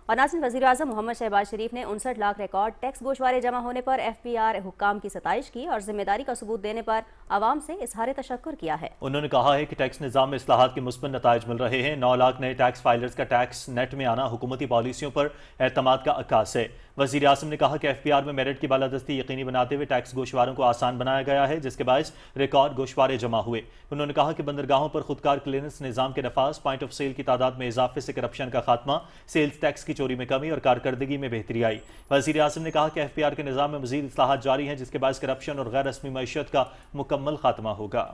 Speaker 2: और नाज़रीन, वज़ीर आज़म मोहम्मद शहबाज शरीफ ने 59 लाख रिकॉर्ड टैक्स गोशवारे जमा होने पर FPR हुक्काम की सताइश की और जिम्मेदारी का सबूत देने पर आवाम से इज़हार तशक्कुर किया है।
Speaker 3: उन्होंने कहा है कि टैक्स निज़ाम में इस्लाहात के मुस्बत नताइज मिल रहे हैं। 9 लाख नए टैक्स फाइलर्स का टैक्स नेट में आना हुकूमती पॉलिसियों पर एतमाद का अक्कास है। वज़ीर आज़म ने कहा कि FPR में मेरिट की बालादस्ती यकीनी बनाते हुए टैक्स गोशवारों को आसान बनाया गया है, जिसके बायस रिकॉर्ड गोशवारे जमा हुए। उन्होंने कहा कि बंदरगाहों पर खुदकार क्लियरेंस निज़ाम के नफाज, पॉइंट ऑफ सेल की तादाद में इजाफे से करप्शन का खात्मा, सेल्स टैक्स की चोरी में कमी और कारकर्दगी में बेहतरी आई। वज़ीर आज़म ने कहा कि FPR के निज़ाम में मज़ीद इस्लाहात जारी हैं, जिसके बायस करप्शन और गैर रस्मी मईशत का मुकम्मल खात्मा होगा।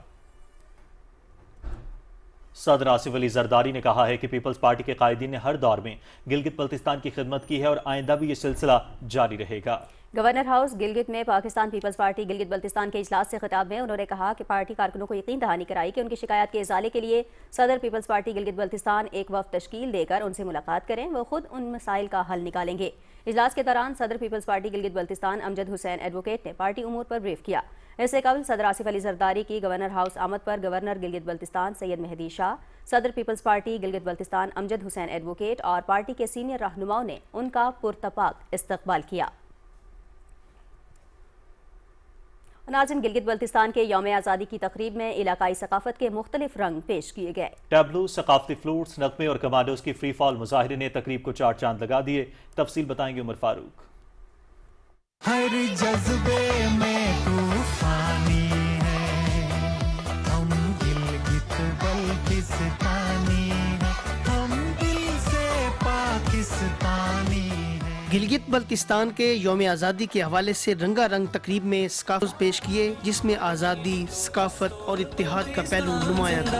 Speaker 3: सदर आसिफ अली जरदारी ने कहा है कि पीपल्स पार्टी के कायदीन ने हर दौर में गिलगित बल्तिस्तान की खिदमत की है और आइंदा भी ये सिलसिला जारी रहेगा।
Speaker 2: गवर्नर हाउस गिलगित में पाकिस्तान पीपल्स पार्टी गिलगित बल्तिस्तान के इजलास से खिताब में उन्होंने कहा कि पार्टी कारकुनों को यकीन दहानी कराई कि उनकी शिकायत के इजाले के लिए सदर पीपल्स पार्टी गिलगित बल्तिस्तान एक वफ़द तश्कील देकर उनसे मुलाकात करें, वो खुद उन मसाइल का हल निकालेंगे। इजलास के दौरान सदर पीपल्स पार्टी गिलगित बल्तिस्तान अमजद हुसैन एडवोकेट ने पार्टी उमूर पर ब्रीफ किया। इससे कबल सदर आसिफ अली जरदारी की गवर्नर हाउस आमद पर गवर्नर गिलगित बल्तिस्तान सैयद मेहदी शाह, सदर पीपल्स पार्टी गिलगित बल्तिस्तान अमजद हुसैन एडवोकेट और पार्टी के सीनियर रहनुमाओं ने उनका पुरतपाक इस्तकबाल किया। नाज़रीन, गिलगित बल्तिस्तान के यौम आज़ादी की तकरीब में इलाकाई सकाफत के मुख्तलिफ रंग पेश किए गए।
Speaker 3: टैब्लो, सकाफती फ्लूट्स, नगमे और कमांडोज की फ्री फॉल मुजाहिरे ने तकरीब को चार चांद लगा दिए। तफसील बताएंगे उमर फारूक।
Speaker 10: हर जज्बे में तूफानी है, हम गिलगित बल्तिस्तानी है, हम दिल से पाकिस्तानी है।
Speaker 18: گلگت بلتستان کے یوم آزادی کے حوالے سے رنگا رنگ تقریب میں اسکارف پیش کیے، جس میں آزادی، ثقافت اور اتحاد کا پہلو نمایاں تھا۔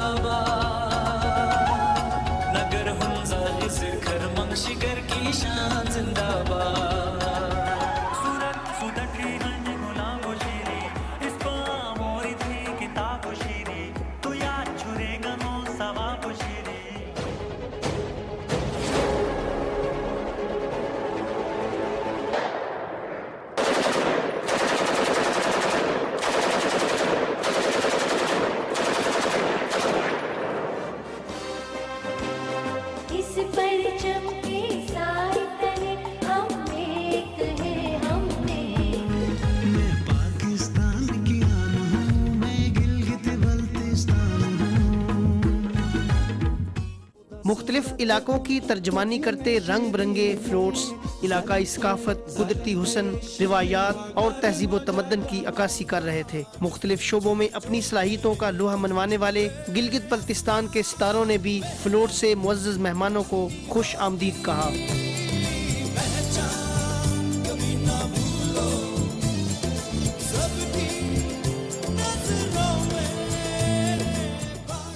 Speaker 18: مختلف علاقوں کی ترجمانی کرتے رنگ برنگے فلوٹس علاقائی ثقافت، قدرتی حسن، روایات اور تہذیب و تمدن کی عکاسی کر رہے تھے۔ مختلف شعبوں میں اپنی صلاحیتوں کا لوہا منوانے والے گلگت بلتستان کے ستاروں نے بھی فلوٹ سے معزز مہمانوں کو خوش آمدید کہا۔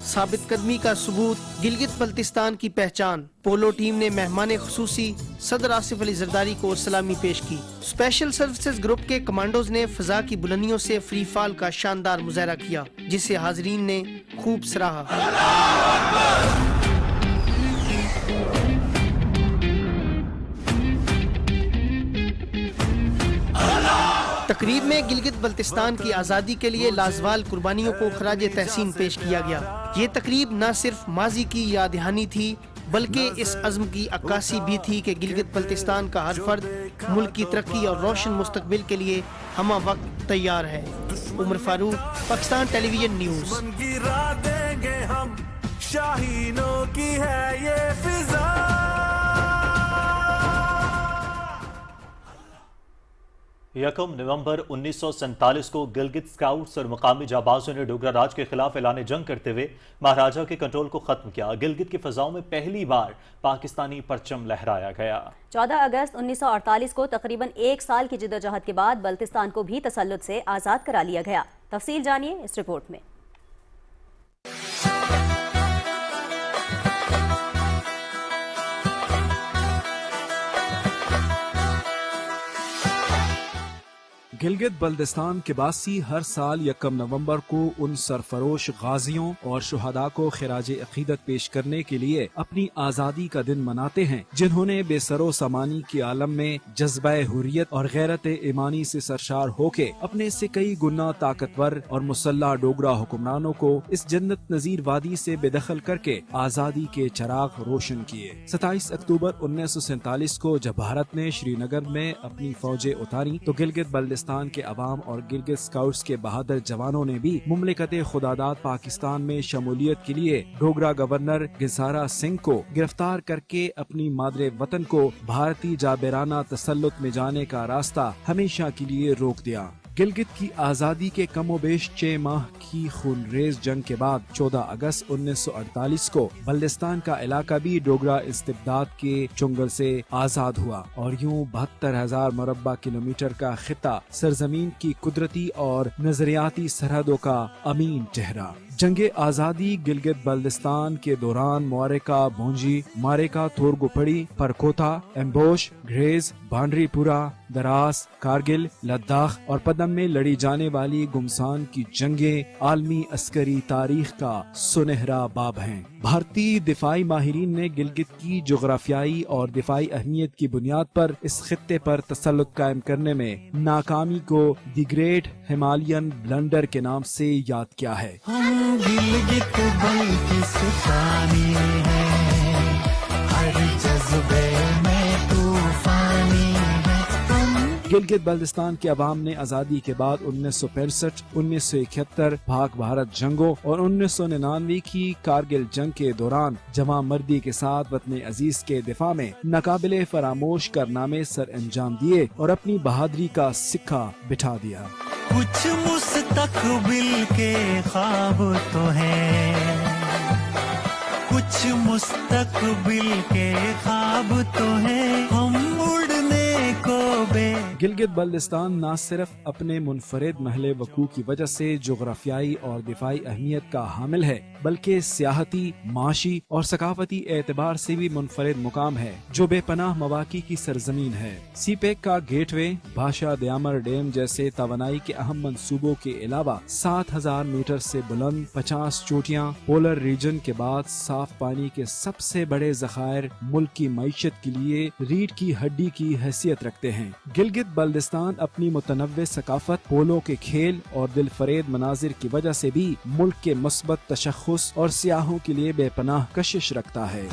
Speaker 18: ثابت قدمی کا ثبوت، گلگت بلتستان کی پہچان۔ پولو ٹیم نے مہمان خصوصی صدر آصف علی زرداری کو سلامی پیش کی۔ اسپیشل سروسز گروپ کے کمانڈوز نے فضا کی بلندیوں سے فری فال کا شاندار مظاہرہ کیا، جسے حاضرین نے خوب سراہا۔ تقریب میں گلگت بلتستان کی آزادی کے لیے لازوال قربانیوں کو خراج تحسین پیش کیا گیا۔ یہ تقریب نہ صرف ماضی کی یاد دہانی تھی، بلکہ اس عزم کی عکاسی بھی تھی کہ گلگت بلتستان کا ہر فرد ملک کی ترقی اور روشن مستقبل کے لیے ہمہ وقت تیار ہے۔ عمر فاروق، پاکستان ٹیلی ویژن نیوز۔
Speaker 10: گرا دیں گے ہم شاہینوں کی ہے یہ فضا۔
Speaker 3: یکم نومبر 1947 کو گلگت اسکاؤٹس اور مقامی جانبازوں نے ڈوگرا راج کے خلاف اعلان جنگ کرتے ہوئے مہاراجہ کے کنٹرول کو ختم کیا۔ گلگت کی فضاؤں میں پہلی بار پاکستانی پرچم لہرایا گیا۔
Speaker 2: 14 اگست 1948 کو تقریباً 1 سال کی جدوجہد کے بعد بلتستان کو بھی تسلط سے آزاد کرا لیا گیا۔ تفصیل جانیے اس رپورٹ میں۔
Speaker 19: گلگت بلتستان کے باسی ہر سال یکم نومبر کو ان سرفروش غازیوں اور شہداء کو خراج عقیدت پیش کرنے کے لیے اپنی آزادی کا دن مناتے ہیں، جنہوں نے بے سر و سامانی کے عالم میں جذبہ حریت اور غیرت ایمانی سے سرشار ہو کے اپنے سے کئی گنا طاقتور اور مسلح ڈوگرا حکمرانوں کو اس جنت نظیر وادی سے بے دخل کر کے آزادی کے چراغ روشن کیے۔ 27 اکتوبر 1947 کو جب بھارت نے شری نگر میں اپنی فوجیں اتاری تو گلگت بلتستان کے عوام اور گلگت اسکاؤٹس کے بہادر جوانوں نے بھی مملکت خداداد پاکستان میں شمولیت کے لیے ڈوگرا گورنر گزارا سنگھ کو گرفتار کر کے اپنی مادر وطن کو بھارتی جابرانہ تسلط میں جانے کا راستہ ہمیشہ کے لیے روک دیا۔ گلگت کی آزادی کے کم و بیش 6 ماہ کی خونریز جنگ کے بعد 14 اگست 1948 کو بلتستان کا علاقہ بھی ڈوگرا استبداد کے چنگل سے آزاد ہوا اور یوں 72,000 مربع کلومیٹر کا خطہ سرزمین کی قدرتی اور نظریاتی سرحدوں کا امین ٹھہرا۔ جنگ آزادی گلگت بلتستان کے دوران معرکہ بونجی، معرکہ تھورگوپڑی، پرکوتا، امبوش، گریز، بانڈری پورا، دراس، کارگل، لداخ اور پدم میں لڑی جانے والی گمسان کی جنگیں عالمی عسکری تاریخ کا سنہرا باب ہیں۔ بھارتی دفاعی ماہرین نے گلگت کی جغرافیائی اور دفاعی اہمیت کی بنیاد پر اس خطے پر تسلط قائم کرنے میں ناکامی کو دی گریٹ ہمالین بلنڈر کے نام سے یاد کیا ہے۔
Speaker 10: گلگت بلتستانی ہے، ہر جذبے میں طوفانی ہے۔
Speaker 19: گلگت بلتستان کے عوام نے آزادی کے بعد 1965، 1971 پاک بھارت جنگوں اور 1999 کی کارگل جنگ کے دوران جواں مردی کے ساتھ وطن عزیز کے دفاع میں ناقابل فراموش کارنامے سر انجام دیے اور اپنی بہادری کا سکہ بٹھا دیا۔
Speaker 10: کچھ مستقبل کے خواب تو ہیں، کچھ مستقبل کے خواب تو ہیں، ہم اڑنے को बे
Speaker 19: गिलगित बल्तिस्तान न सिर्फ अपने मुनफरिद महल वकू की वजह से जोग्राफियाई और दिफाई अहमियत का हामिल है, बल्कि सियाहती, माशी और सकाफती एतबार से भी मुनफरिद मुकाम है जो बेपनाह मवाकी की सरजमीन है। सीपेक का गेटवे, भाषा दयामर डैम जैसे तवानाई के अहम मंसूबों के अलावा 7000 मीटर से बुलंद 50 चोटियाँ, पोलर रीजन के बाद साफ पानी के सबसे बड़े जखायर मुल्क की मईशत के लिए रीढ़ की हड्डी की हैसियत रखते हैं। गिलगित बल्तिस्तान अपनी मुतनव्वे सकाफत, पोलो के खेल और दिलफरेब मनाजिर की वजह से भी मुल्क के मुस्बत तशख्खुस और सियाहों के लिए बेपनाह कशिश रखता है।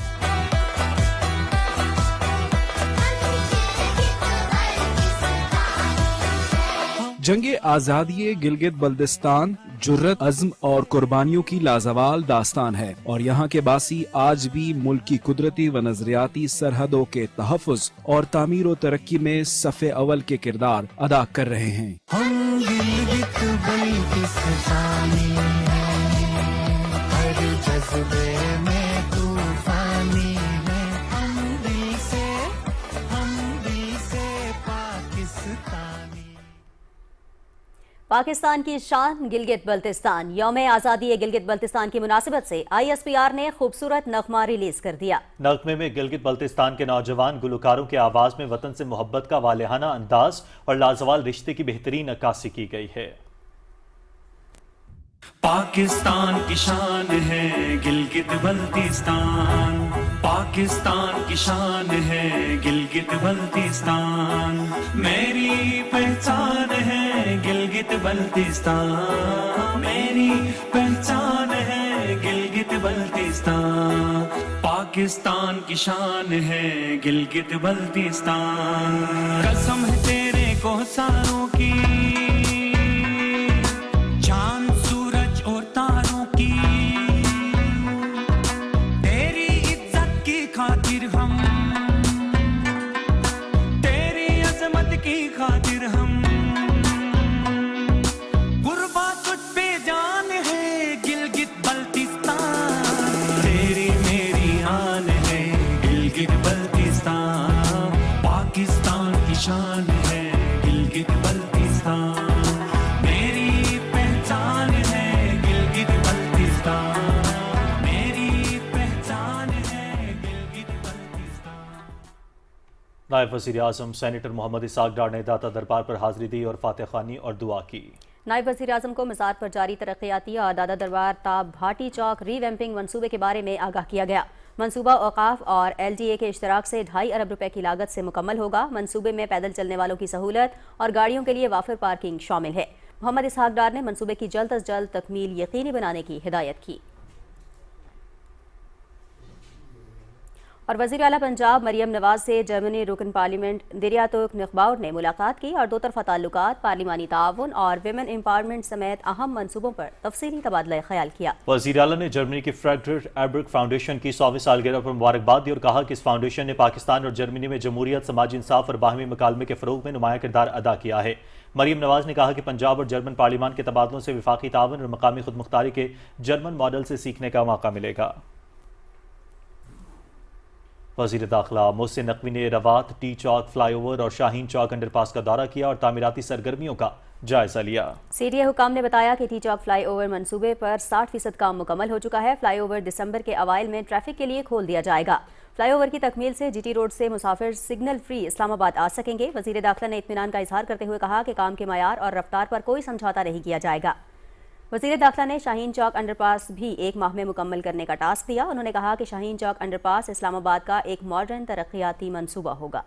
Speaker 19: जंगे आज़ादी गिलगित बल्तिस्तान जुर्रत, अज़्म और कुर्बानियों की लाजवाल दास्तान है और यहाँ के बासी आज भी मुल्क की कुदरती व नजरियाती सरहदों के तहफ़्फ़ुज़ और तामीर व तरक्की में सफ़े अव्वल के किरदार अदा कर रहे हैं।
Speaker 10: हम गिलगित बल्तिस्तानी हर जज्बे में तूफानी है, हम दिल से पाकिस्तानी।
Speaker 2: पाकिस्तान की शान गिलगित बल्तिस्तान। यौम आज़ादी गिलगित बल्तिस्तान की मुनासिबत से ISPR ने खूबसूरत नगमा रिलीज कर दिया।
Speaker 3: नगमे में गिलगित बल्तिस्तान के नौजवान गुलकारों के आवाज में वतन से मोहब्बत का वालेहाना अंदाज और लाजवाल रिश्ते की बेहतरीन अक्कासी की गई है।
Speaker 10: पाकिस्तान की शान है गिलगित बल्तिस्तान, पाकिस्तान की शान है गिलगित बल्तिस्तान, मेरी पहचान है गिलगित बल्तिस्तान, मेरी पहचान है गिलगित बल्तिस्तान, पाकिस्तान की शान है गिलगित बल्तिस्तान। कसम है तेरे कोहसारों की, खातिर हम, तेरी अजमत की खातिर हम, गुर्बा तुझ पे जान है गिलगित बल्तिस्तान, तेरी मेरी आन है गिलगित बल्तिस्तान, पाकिस्तान की शान है गिलगित बल्तिस्तान, मेरी पहचान है गिलगित बल्तिस्तान।
Speaker 3: नायब वज़ीर आज़म सेनेटर मोहम्मद इसाक डार ने दाता दरबार पर हाजिरी दी और फातह खानी और दुआ की।
Speaker 2: नायब वज़ीर आज़म को मज़ार पर जारी तरक्याती और दादा दरबार ताब भाटी चौक रीवैम्पिंग मंसूबे के बारे में आगाह किया गया। मंसूबा औकाफ और LTA के इश्तराक से 2.5 अरब रुपए की लागत से मुकम्मल होगा। मंसूबे में पैदल चलने वालों की सहूलत और गाड़ियों के लिए वाफिर पार्किंग शामिल है। मोहम्मद इसाक डार ने मंसूबे की जल्द अज जल्द तकमील यकीनी बनाने की हिदायत की। और वज़ीर आला पंजाब मरियम नवाज से जर्मनी रुकन पार्लियामेंट दिरियातुक निखबाउर ने मुलाकात की और दो तरफ़ा ताल्लुकात, पार्लिमानी ताउन और विमेन एम्पावरमेंट समेत अहम मंसूबों पर तफसीली तबादला ख्याल किया।
Speaker 3: वज़ीर आला ने जर्मनी की फ्रेडरिक एबर्ग फाउंडेशन की 100वीं सालगिरह पर मुबारकबाद दी और कहा कि इस फाउंडेशन ने पाकिस्तान और जर्मनी में जमहूरियत, समाजी इंसाफ और बाहमी मुकालमे के फ़रोग में नुमाया किरदार अदा किया है। मरियम नवाज ने कहा कि पंजाब और जर्मन पार्लिमान के तबादलों से विफाकी ताउन और मकामी खुदमुख्तारी के जर्मन मॉडल से सीखने का मौका मिलेगा। वज़ीर दाखिला मोहसिन नकवी ने रवात, टी चौक फ्लाईओवर और शाहीन चौक अंडरपास का दौरा किया और तामीराती सरगर्मियों का जायजा लिया। CDA हुकाम ने बताया कि टी चौक फ्लाईओवर मंसूबे पर 60% काम मुकम्मल हो चुका है। फ्लाईओवर दिसंबर के अवाइल में ट्रैफिक के लिए खोल दिया जाएगा। फ्लाईओवर की तकमील से GT रोड से मुसाफिर सिग्नल फ्री इस्लामाबाद आ सकेंगे। वज़ीर दाखिला ने इत्मीनान का इजहार करते हुए कहा कि काम के मयार और रफ्तार पर कोई समझौता नहीं किया जाएगा। वज़ीर दाखिला ने शाहीन चौक अंडरपास भी 1 माह में मुकम्मल करने का टास्क दिया। उन्होंने कहा कि शाहीन चौक अंडरपास इस्लामाबाद का एक मॉडर्न तरक्याती मंसूबा होगा।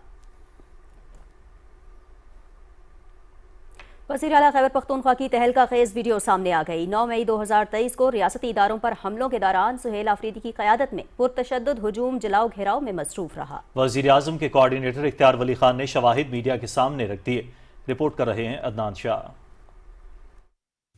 Speaker 3: वज़ीर आला खैबर पख्तूनख्वा की तहलका खेज वीडियो सामने आ गई। 9 मई 2023 को रियासती इदारों पर हमलों के दौरान सुहेल आफरीदी की क़यादत में पुरतशद्दुद हुजूम, जलाओ घेराव में मसरूफ रहा। वज़ीर आज़म के कोऑर्डिनेटर इख्तियार वली खान ने शवाहिद मीडिया के सामने रख दिए। रिपोर्ट कर रहे हैं अदनान शाह।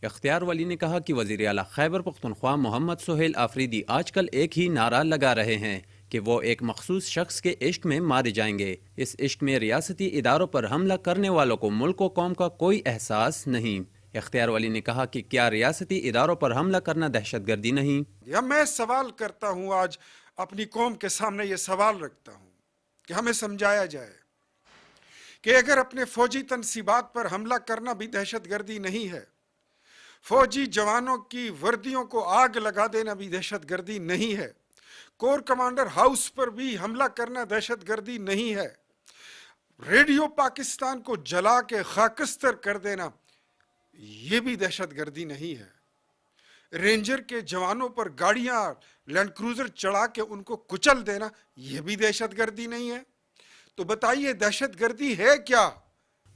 Speaker 20: इख्तियार वली ने कहा कि वज़ीर आला खैबर पख्तूनख्वा मोहम्मद सुहेल आफरीदी आजकल एक ही नारा लगा रहे हैं कि वो एक मखसूस शख्स के इश्क में मारे जाएंगे। इस इश्क में रियासती इदारों पर हमला करने वालों को मुल्क व कौम का कोई एहसास नहीं। इख्तियार वली ने कहा कि क्या रियासती इदारों पर हमला करना दहशतगर्दी नहीं?
Speaker 8: या मैं सवाल करता हूँ, आज अपनी कौम के सामने ये सवाल रखता हूँ कि हमें समझाया जाए کہ اگر اپنے فوجی تنصیبات پر حملہ کرنا بھی دہشت گردی نہیں ہے، فوجی جوانوں کی وردیوں کو آگ لگا دینا بھی دہشت گردی نہیں ہے، کور کمانڈر ہاؤس پر بھی حملہ کرنا دہشت گردی نہیں ہے، ریڈیو پاکستان کو جلا کے خاکستر کر دینا یہ بھی دہشت گردی نہیں ہے، رینجر کے جوانوں پر گاڑیاں لینڈ کروزر چڑھا کے ان کو کچل دینا یہ بھی دہشت گردی نہیں ہے۔ تو بتائیے دہشت گردی ہے کیا؟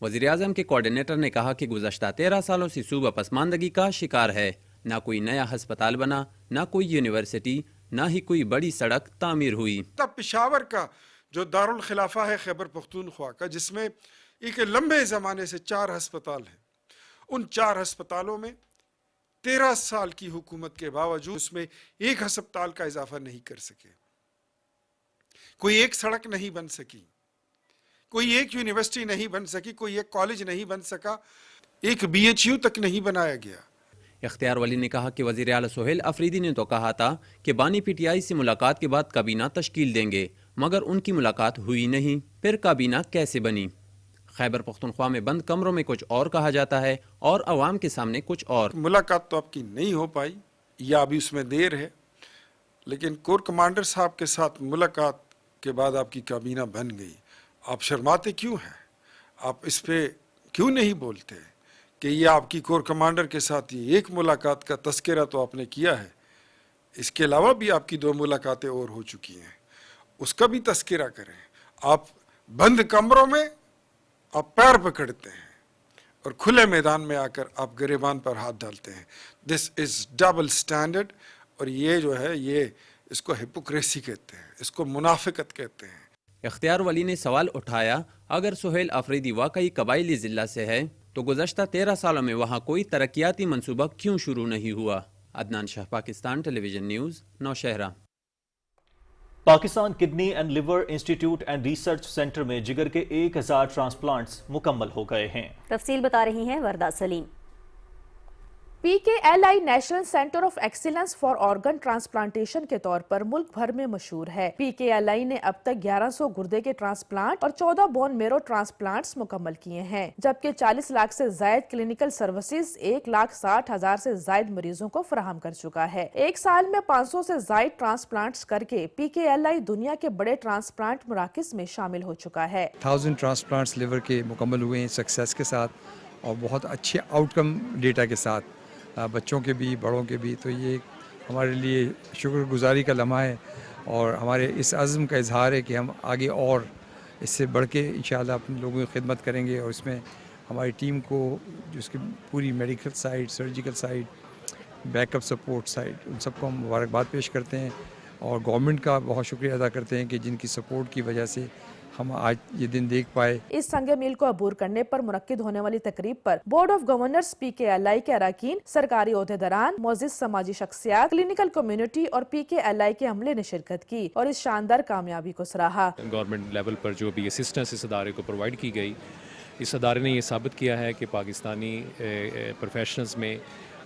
Speaker 20: وزیراعظم کے کوارڈینیٹر نے کہا کہ گزشتہ 13 سالوں سے صوبہ پسماندگی کا شکار ہے، نہ کوئی نیا ہسپتال بنا، نہ کوئی یونیورسٹی، نہ ہی کوئی بڑی سڑک تعمیر ہوئی۔
Speaker 8: تب پشاور کا جو دارالخلافہ ہے خیبر پختونخوا کا، جس میں ایک لمبے زمانے سے 4 ہسپتال ہیں، ان 4 ہسپتالوں میں 13 سال کی حکومت کے باوجود اس میں ایک ہسپتال کا اضافہ نہیں کر سکے، کوئی ایک سڑک نہیں بن سکی، کوئی ایک یونیورسٹی نہیں بن سکی، کوئی ایک کالج نہیں بن سکا، ایک BHU تک نہیں بنایا گیا۔
Speaker 20: اختیار ولی نے کہا کہ وزیر اعلیٰ سہیل آفریدی نے تو کہا تھا کہ بانی PTI سے ملاقات کے بعد کابینہ تشکیل دیں گے، مگر ان کی ملاقات ہوئی نہیں، پھر کابینہ کیسے بنی؟ خیبر پختونخوا میں بند کمروں میں کچھ اور کہا جاتا ہے اور عوام کے سامنے کچھ اور۔
Speaker 8: ملاقات تو آپ کی نہیں ہو پائی یا ابھی اس میں دیر ہے، لیکن کور کمانڈر صاحب کے ساتھ ملاقات کے بعد آپ کی کابینہ بن گئی۔ آپ شرماتے کیوں ہیں؟ آپ اس پہ کیوں نہیں بولتے کہ یہ آپ کی کور کمانڈر کے ساتھ یہ ایک ملاقات کا تذکرہ تو آپ نے کیا ہے، اس کے علاوہ بھی آپ کی 2 ملاقاتیں اور ہو چکی ہیں، اس کا بھی تذکرہ کریں۔ آپ بند کمروں میں آپ پیر پکڑتے ہیں اور کھلے میدان میں آ کر آپ گریبان پر ہاتھ ڈالتے ہیں۔ دس از ڈبل سٹینڈرڈ، اور یہ جو ہے یہ اس کو ہپوکریسی کہتے ہیں، اس کو منافقت کہتے ہیں۔
Speaker 20: اختیار ولی نے سوال اٹھایا اگر سہیل آفریدی واقعی قبائلی ضلع سے ہے تو گزشتہ 13 سالوں میں وہاں کوئی ترقیاتی منصوبہ کیوں شروع نہیں ہوا؟ Adnan Shah, Pakistan television news, Nowshera.
Speaker 3: Pakistan kidney and liver institute and research centre میں جگر کے 1000 ٹرانسپلانٹس مکمل ہو گئے ہیں۔
Speaker 2: تفصیل بتا رہی ہیں وردہ سلیم۔
Speaker 21: PKLI national centre of excellence for organ transplantation کے طور پر ملک بھر میں مشہور ہے۔ PKLI نے اب تک 1100 گردے کے ٹرانسپلانٹ اور 14 بون میرو ٹرانسپلانٹس مکمل کیے ہیں، جبکہ 40 لاکھ سے زائد کلینکل سروسز 1,60,000 سے زائد مریضوں کو فراہم کر چکا ہے۔ ایک سال میں 500 سے زائد ٹرانسپلانٹس کر کے PKLI دنیا کے بڑے ٹرانسپلانٹ مراکز میں شامل ہو چکا ہے۔
Speaker 22: 1000 ٹرانسپلانٹس لیور کے مکمل ہوئے ہیں سکسیس کے ساتھ اور بہت اچھے آؤٹ کم ڈیٹا کے ساتھ، بچوں کے بھی بڑوں کے بھی۔ تو یہ ہمارے لیے شکر گزاری کا لمحہ ہے اور ہمارے اس عزم کا اظہار ہے کہ ہم آگے اور اس سے بڑھ کے انشاءاللہ اپنے لوگوں کی خدمت کریں گے، اور اس میں ہماری ٹیم کو جس کی پوری medical side, surgical side, back up support side, ان سب کو ہم مبارکباد پیش کرتے ہیں اور گورنمنٹ کا بہت شکریہ ادا کرتے ہیں کہ جن کی سپورٹ کی وجہ سے ہم آج یہ دن دیکھ پائے۔
Speaker 21: اس سنگ میل کو عبور کرنے پر منعقد ہونے والی تقریب پر بورڈ آف گورنرز PKLI کے اراکین، سرکاری عہدیداران، معزز سماجی شخصیات، کلینکل کمیونٹی اور PKLI کے عملے نے شرکت کی اور اس شاندار کامیابی کو سراہا۔
Speaker 23: گورنمنٹ لیول پر جو بھی اسسٹنس اس ادارے کو پرووائڈ کی گئی، اس ادارے نے یہ ثابت کیا ہے کہ پاکستانی پروفیشنلز میں،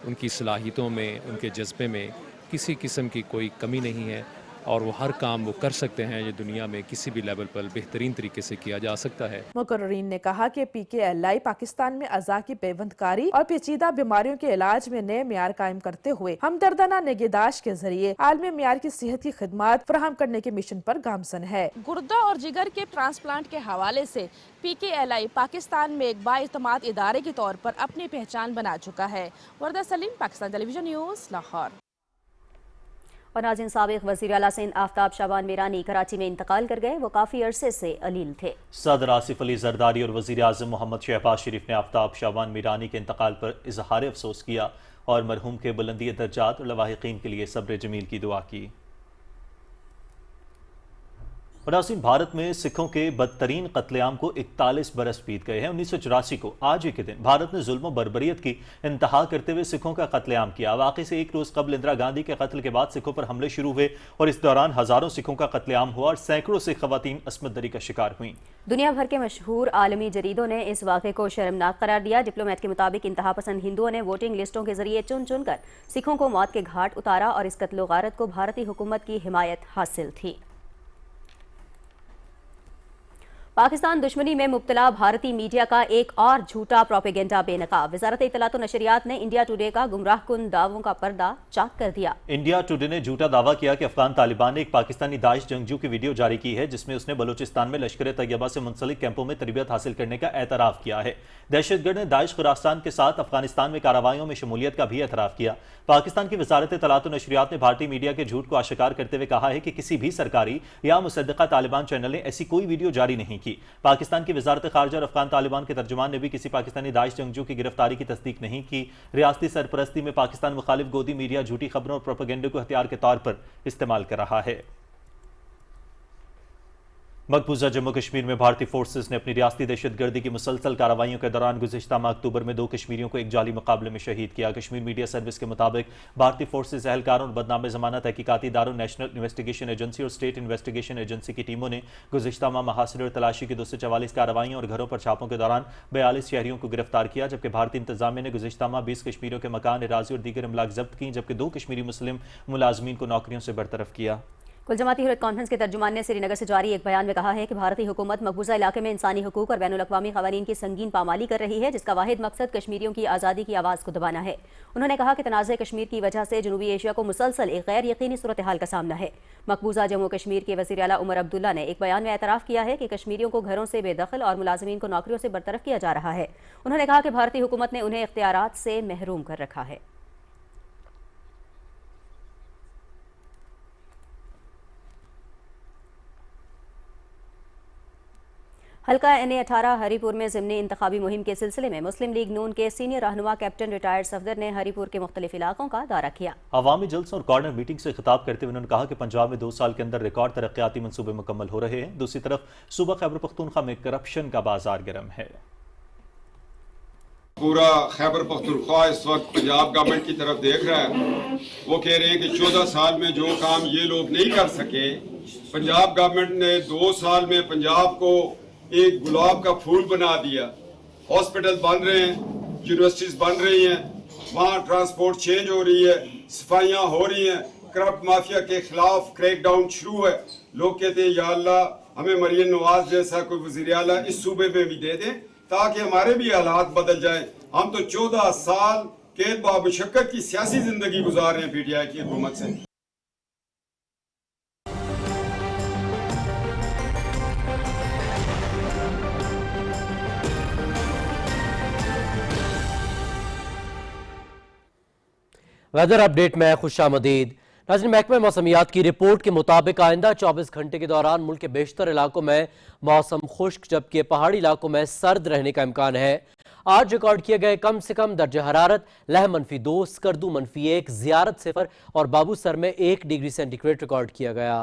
Speaker 23: ان کی صلاحیتوں میں، ان کے جذبے میں کسی قسم کی کوئی کمی نہیں ہے اور وہ ہر کام وہ کر سکتے ہیں، یہ دنیا میں کسی بھی لیول پر بہترین طریقے سے کیا جا سکتا ہے۔
Speaker 21: مقررین نے کہا کہ PKLI پاکستان میں اعضاء کی پیوند کاری اور پیچیدہ بیماریوں کے علاج میں نئے معیار قائم کرتے ہوئے ہمدردانہ نگہداشت کے ذریعے عالمی معیار کی صحت کی خدمات فراہم کرنے کے مشن پر گامزن ہے۔ گردہ اور جگر کے ٹرانسپلانٹ کے حوالے سے PKLI پاکستان میں ایک بااعتماد ادارے کے طور پر اپنی پہچان بنا چکا ہے۔ وردہ سلیم، Pakistan television news, Lahore.
Speaker 2: اور ناظرین، سابق وزیر اعلیٰ سندھ آفتاب شابان میرانی کراچی میں انتقال کر گئے۔ وہ کافی عرصے سے علیل تھے۔ صدر
Speaker 3: آصف علی زرداری اور وزیر اعظم محمد شہباز شریف نے آفتاب شابان میرانی کے انتقال پر اظہار افسوس کیا اور مرحوم کے بلندی درجات اور لواحقین کے لیے صبر جمیل کی دعا کی۔ اور ناظرین، بھارت میں سکھوں کے بدترین قتل عام کو 41 برس بیت گئے ہیں۔ 1984 کو آج ہی کے دن بھارت نے ظلم و بربریت کی انتہا کرتے ہوئے سکھوں کا قتل عام کیا۔ واقعے سے ایک روز قبل اندرا گاندھی کے قتل کے بعد سکھوں پر حملے شروع ہوئے اور اس دوران ہزاروں سکھوں کا قتل عام ہوا اور سینکڑوں سکھ خواتین عصمت دری کا شکار ہوئیں۔
Speaker 2: دنیا بھر کے مشہور عالمی جریدوں نے اس واقعے کو شرمناک قرار دیا۔ ڈپلومیٹ کے مطابق انتہا پسند ہندوؤں نے ووٹنگ لسٹوں کے ذریعے چن چن کر سکھوں کو موت کے گھاٹ اتارا اور اس قتل و غارت کو بھارتی حکومت کی حمایت حاصل تھی۔ पाकिस्तान दुश्मनी में मुब्तला भारतीय मीडिया का एक और झूठा प्रोपेगेंडा बेनकाब। वजारत इत्तलात और नशरियात ने इंडिया टुडे का गुमराहकुन दावों का पर्दा चाक कर दिया।
Speaker 3: इंडिया टुडे ने झूठा दावा किया कि अफगान तालिबान ने एक पाकिस्तानी दाइश जंगजू की वीडियो जारी की है जिसमें उसने बलूचिस्तान में लश्कर तैयबा से मुंसलिक कैंपों में तरबियत हासिल करने का एतराफ़ किया है। दहशतगर्द ने दाइश खुरासान के साथ अफगानिस्तान में कार्रवाइयों में शमूलियत का भी एतराफ़ किया। पाकिस्तान की वजारत इत्तलात और नशरियात ने भारतीय मीडिया के झूठ को आश्कार करते हुए कहा है कि किसी भी सरकारी या मुसद्दक़ा तालिबान चैनल ने ऐसी कोई वीडियो जारी नहीं की। पाकिस्तान की वजारत खारजा और अफगान तालिबान के तर्जुमान ने भी किसी पाकिस्तानी दाइश जंगजू की गिरफ्तारी की तस्दीक नहीं की। रियासती सरपरस्ती में पाकिस्तान मुखालिफ गोदी मीडिया झूठी खबरों और प्रोपेगेंडे को हथियार के तौर पर इस्तेमाल कर रहा है। मकबूजा जम्मू कश्मीर में भारतीय फोर्सेस ने अपनी रियासती दहशतगर्दी की मुसलसल कार्रवाइयों के दौरान गुज़िश्ता माह अक्टूबर में 2 कश्मीरियों को एक जाली मुकाबले में शहीद किया। कश्मीर मीडिया सर्विस के मुताबिक भारतीय फोर्सेस एहलकारों और बदनाम ज़मानत तहकीकाती इदारों, नेशनल इन्वेस्टिगेशन एजेंसी और स्टेट इन्वेस्टिगेशन एजेंसी की टीमों ने गुज़िश्ता माह महासिर और तलाशी की 244 कार्रवाइयों और घरों पर छापों के दौरान 42 शहरियों को गिरफ्तार किया, जबकि भारतीय इंतजामिया ने गुज़िश्ता माह 20 कश्मीरियों के मकान, एराज़ी और दीगर अमलाक जब्त की, जबकि 2 कश्मीरी मुस्लिम मुलाजमीन को नौकरियों से बरतरफ किया।
Speaker 2: कुल जमाती हुर्रियत कॉन्फ्रेंस के तर्जुमान ने श्रीनगर से जारी एक बयान में कहा है कि भारतीय हुकूमत मकबूजा इलाके में इंसानी हुकूक और बैनुल-अक़वामी क़वानीन की संगीन पामाली कर रही है, जिसका वाहिद मकसद कश्मीरियों की आज़ादी की आवाज़ को दबाना है। उन्होंने कहा कि तनाज़े कश्मीर की वजह से जनूबी एशिया को मुसलसल एक गैर यकीनी सूरत हाल का सामना है। मकबूजा जम्मू कश्मीर के वज़ीर आला उमर अब्दुल्ला ने एक बयान में एतराफ़ किया है कि कश्मीरियों को घरों से बेदखल और मुलाजमीन को नौकरियों से बरतरफ किया जा रहा है। उन्होंने कहा कि भारतीय हुकूमत ने उन्हें इख्तियारात से महरूम कर रखा है। हल्का NA-18 हरीपुर में ज़िमनी इंतखाबी मुहिम के सिलसिले में मुस्लिम लीग नून के सीनियर रहनुमा कैप्टन रिटायर्ड सफदर ने हरीपुर के मुख्तलिफ इलाकों का दौरा किया।
Speaker 3: अवामी जलसों और कॉर्नर मीटिंग से खिताब करते हुए उन्होंने कहा कि पंजाब में 2 साल के अंदर रिकॉर्ड तरक्याती मंसूबे मुकम्मल हो रहे हैं। दूसरी तरफ सूबा खैबर पख्तूनख्वा में करप्शन का बाजार गर्म है।
Speaker 9: पूरा खैबर पख्तूनख्वा इस वक्त पंजाब गवर्नमेंट की तरफ देख रहा है। वो कह रहे हैं कि 14 साल में जो काम ये लोग नहीं कर सके, पंजाब गवर्नमेंट ने 2 साल में पंजाब को एक गुलाब का फूल बना दिया। हॉस्पिटल बन रहे हैं, यूनिवर्सिटीज बन रही हैं, वहाँ ट्रांसपोर्ट चेंज हो रही है, सफाइयाँ हो रही हैं, करप्ट माफिया के खिलाफ क्रैकडाउन शुरू है। लोग कहते हैं या अल्लाह हमें मरियम नवाज जैसा कोई वज़ीर आला इस सूबे में भी दे दें ताकि हमारे भी हालात बदल जाए। हम तो 14 साल कैद बामुशक्कत की सियासी जिंदगी गुजार रहे हैं PTI की हुकूमत से।
Speaker 11: वेदर अपडेट में खुशामदीद। नाज़रीन, महकमा मौसमियात की रिपोर्ट के मुताबिक आइंदा 24 घंटे के दौरान मुल्क के बेशतर इलाकों में मौसम खुश्क, जबकि पहाड़ी इलाकों में सर्द रहने का इम्कान है। आज रिकॉर्ड किए गए कम से कम दर्जा हरारत लह -2, स्कर्दू -1, ज़ियारत 0 और बाबूसर में 1 डिग्री सेंटीग्रेड रिकॉर्ड किया गया।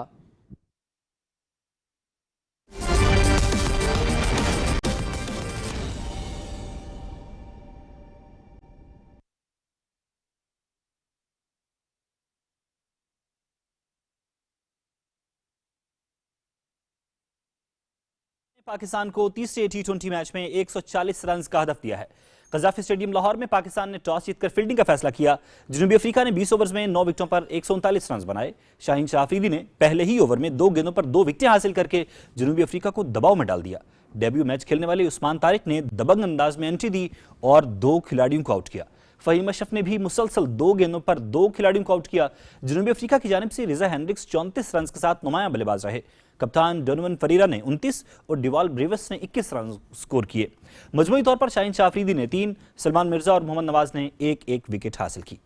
Speaker 12: पाकिस्तान को तीसरे T20 मैच में 140 रन का हदफ दिया है। कज़ाफी स्टेडियम लाहौर में पाकिस्तान ने टॉस जीतकर फील्डिंग का फैसला किया। जनूबी अफ्रीका ने 20 ओवर्स में 9 विकेटों पर 139 रन बनाए। शाहीन शाह अफरीदी ने पहले ही ओवर में 2 गेंदों पर 2 विकेटें हासिल करके जनूबी अफ्रीका को दबाव में डाल दिया। डेब्यू मैच खेलने वाले उस्मान तारिक ने दबंग अंदाज में एंट्री दी और 2 खिलाड़ियों को आउट किया। फहीम अशरफ ने भी मुसलसल 2 गेंदों पर 2 खिलाड़ियों को आउट किया। जनूबी अफ्रीका की जानिब से रिजा हेंड्रिक्स 34 रन के साथ नुमायां बल्लेबाज रहे। कप्तान डोनोवन फरीरा ने 29 और डिवाल ब्रेविस ने 21 रन स्कोर किए। मजमूई तौर पर शाहीन शाह अफरीदी ने 3, सलमान मिर्जा और मोहम्मद नवाज ने 1-1 विकेट हासिल की।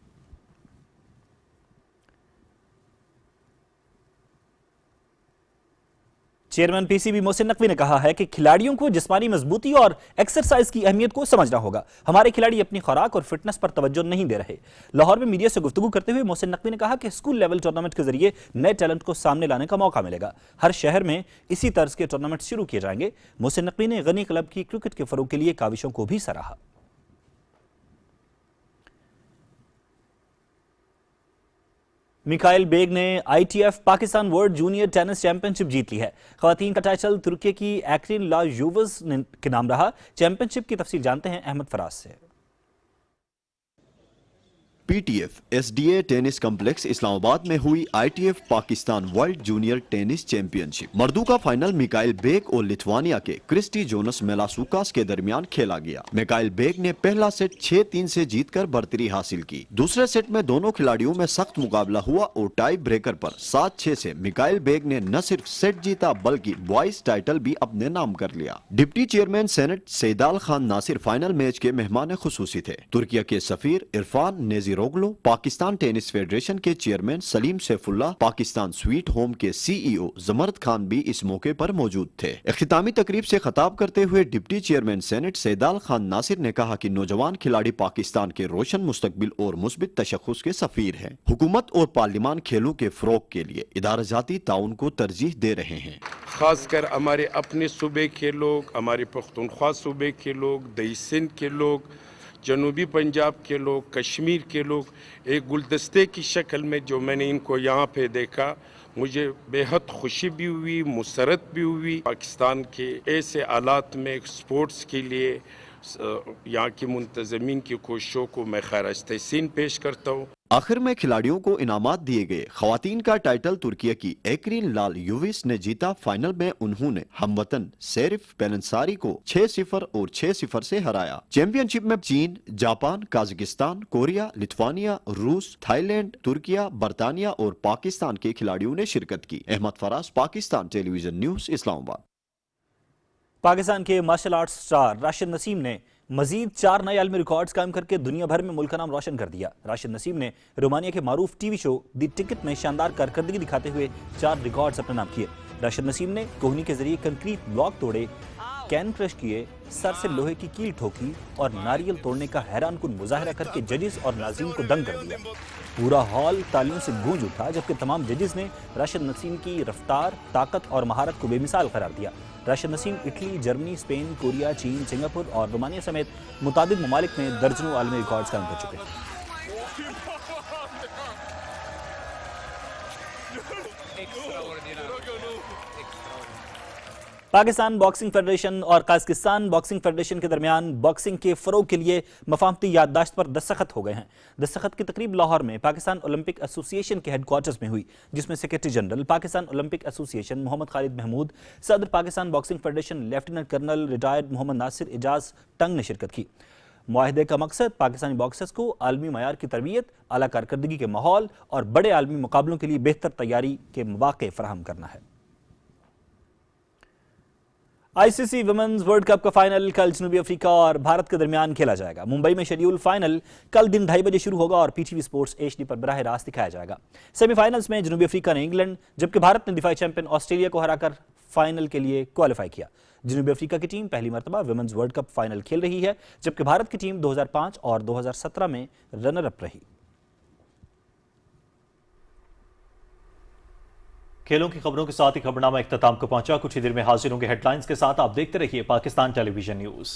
Speaker 12: चेयरमैन PCB मोहसिन नकवी ने कहा है कि खिलाड़ियों को जिस्मानी मजबूती और एक्सरसाइज की अहमियत को समझना होगा। हमारे खिलाड़ी अपनी खुराक और फिटनेस पर तवज्जो नहीं दे रहे। लाहौर में मीडिया से गुफ्तगू करते हुए मोहसिन नकवी ने कहा कि स्कूल लेवल टूर्नामेंट के जरिए नए टैलेंट को सामने लाने का मौका मिलेगा। हर शहर में इसी तर्ज के टूर्नामेंट शुरू किए जाएंगे। मोहसिन नकवी ने गनी क्लब की क्रिकेट के फरोग के लिए काविशों को भी सराहा। मिकाइल बेग ने ITF Pakistan world junior tennis championship जीत ली है। खवातीन का टाइटल तुर्की की एक्रिन लाजोवस के नाम रहा। चैंपियनशिप की तफसील जानते हैं अहमद फराज से।
Speaker 1: PTF SDA tennis complex Islamabad में हुई ITF Pakistan world junior tennis championship. मर्दों का फाइनल मिकाइल बेग और लिथुआनिया के क्रिस्टी जोनस मेलासुकास के दरमियान खेला गया। मिकाइल बेग ने पहला सेट 6-3 से जीतकर बढ़तरी हासिल की। दूसरे सेट में दोनों खिलाड़ियों में सख्त मुकाबला हुआ और टाई ब्रेकर पर 7-6 से मिकाइल बेग ने न सिर्फ सेट जीता बल्कि बॉयज टाइटल भी अपने नाम कर लिया। Deputy chairman senate Saidal Khan Nasir final match के मेहमान खुसूसी थे। तुर्किया के सफीर Irfan Neziroglu, Pakistan tennis federation के chairman Salim Saifullah, Pakistan sweet home के CEO जमरद खान भी इस मौके पर मौजूद थे। इख्तितामी तकरीब से खिताब करते हुए deputy chairman senate Saidal Khan Nasir ने कहा कि नौजवान खिलाड़ी पाकिस्तान के रोशन मुस्तकबिल और मुस्बित तशख्खुस के सफीर हैं। हुकूमत और पार्लिमान खेलों के फरोग के लिए इदारजाती ताउन को तरजीह दे रहे हैं।
Speaker 13: खासकर हमारे अपने सूबे के लोग, हमारे पख्तूनख्वा सूबे के लोग, दही सिंध के लोग, जनूबी पंजाब के लोग, कश्मीर के लोग, एक गुलदस्ते की शक्ल में जो मैंने इनको यहाँ पे देखा, मुझे बेहद खुशी भी हुई, मुसरत भी हुई। पाकिस्तान के ऐसे हालात में स्पोर्ट्स के लिए यहाँ की मुंतज़मीन की कोशिशों को मैं खैर तहसीन पेश करता हूँ।
Speaker 1: आखिर में खिलाड़ियों को इनामात दिए गए। खवातीन का टाइटल तुर्किया की एकरीन लाल यूविस ने जीता। फाइनल में उन्होंने हमवतन सेरिफ पेलंसारी को 6-0 और 6-0 से हराया। चैंपियनशिप में चीन, जापान, काजाकिस्तान, कोरिया, लिथुआनिया, रूस, थाईलैंड, तुर्किया, बरतानिया और पाकिस्तान के खिलाड़ियों ने शिरकत की। Ahmed Faraz, Pakistan television news, Islamabad.
Speaker 12: पाकिस्तान के martial arts star Rashid Naseem ने मजीद 4 नए आलमी रिकॉर्ड्स कायम करके दुनिया भर में मुल्क का नाम रोशन कर दिया। राशिद नसीम ने रोमानिया के मारूफ टीवी शो दी टिकट में शानदार कारकर्दगी दिखाते हुए 4 रिकॉर्ड्स अपने नाम किए। राशिद नसीम ने कोहनी के जरिए कंक्रीट ब्लॉक तोड़े, कैन क्रश किए, सर से लोहे की कील ठोकी और नारियल तोड़ने का हैरानकुन मुजाहरा करके जजेस और नाज़रीन को दंग कर दिया। पूरा हॉल तालियों से गूंज उठा, जबकि तमाम जजेस ने राशिद नसीम की रफ्तार, ताकत और महारत को बेमिसाल करार दिया। Rashid Naseem Italy, Germany, Spain, Korea, चीन, सिंगापुर और रोमानिया समेत मुताबिक ममालिक में दर्जनों आलमी रिकॉर्ड्स कायम कर चुके हैं। पाकिस्तान बॉक्सिंग फेडरेशन और काज़किस्तान बॉक्सिंग फेडरेशन के दरमियान बॉक्सिंग के फ़रोग के लिए मफाहमती याददाश्त पर दस्तखत हो गए हैं। दस्तखत की तकरीब लाहौर में पाकिस्तान ओलंपिक एसोसिएशन के हेडक्वार्टर्स में हुई, जिसमें secretary general Pakistan Olympic association Mohammad Khalid Mahmood, सदर Pakistan boxing federation lieutenant colonel retired Mohammad Nasir Ejaz Tung ने शिरकत की। मुआहदे का मकसद पाकिस्तानी बॉक्सर्स को आलमी मयार की तरबियत, आला कारकर्दगी के माहौल और बड़े आलमी मुकाबलों के लिए बेहतर तैयारी के मौके फराहम करना है। ICC वुमेन्स वर्ल्ड कप का फाइनल कल जनूबी अफ्रीका और भारत के दरमियान खेला जाएगा। मुंबई में शेड्यूल फाइनल कल दिन 2:30 बजे शुरू होगा और PTV स्पोर्ट्स HD पर बराह रास्त दिखाया जाएगा। सेमीफाइनल्स में जनूबी अफ्रीका ने इंग्लैंड, जबकि भारत ने दिफाई चैंपियन ऑस्ट्रेलिया को हराकर फाइनल के लिए क्वालिफाई किया। जनूबी अफ्रीका की टीम पहली मरतबा वुमेन्स वर्ल्ड कप फाइनल खेल रही है, जबकि भारत की टीम 2005 और 2017 में रनर अप रही।
Speaker 3: खेलों की खबरों के साथ ही खबरनामा इख्तिताम को पहुंचा। कुछ ही देर में हाजिर होंगे हेडलाइंस के साथ। आप देखते रहिए पाकिस्तान टेलीविजन न्यूज।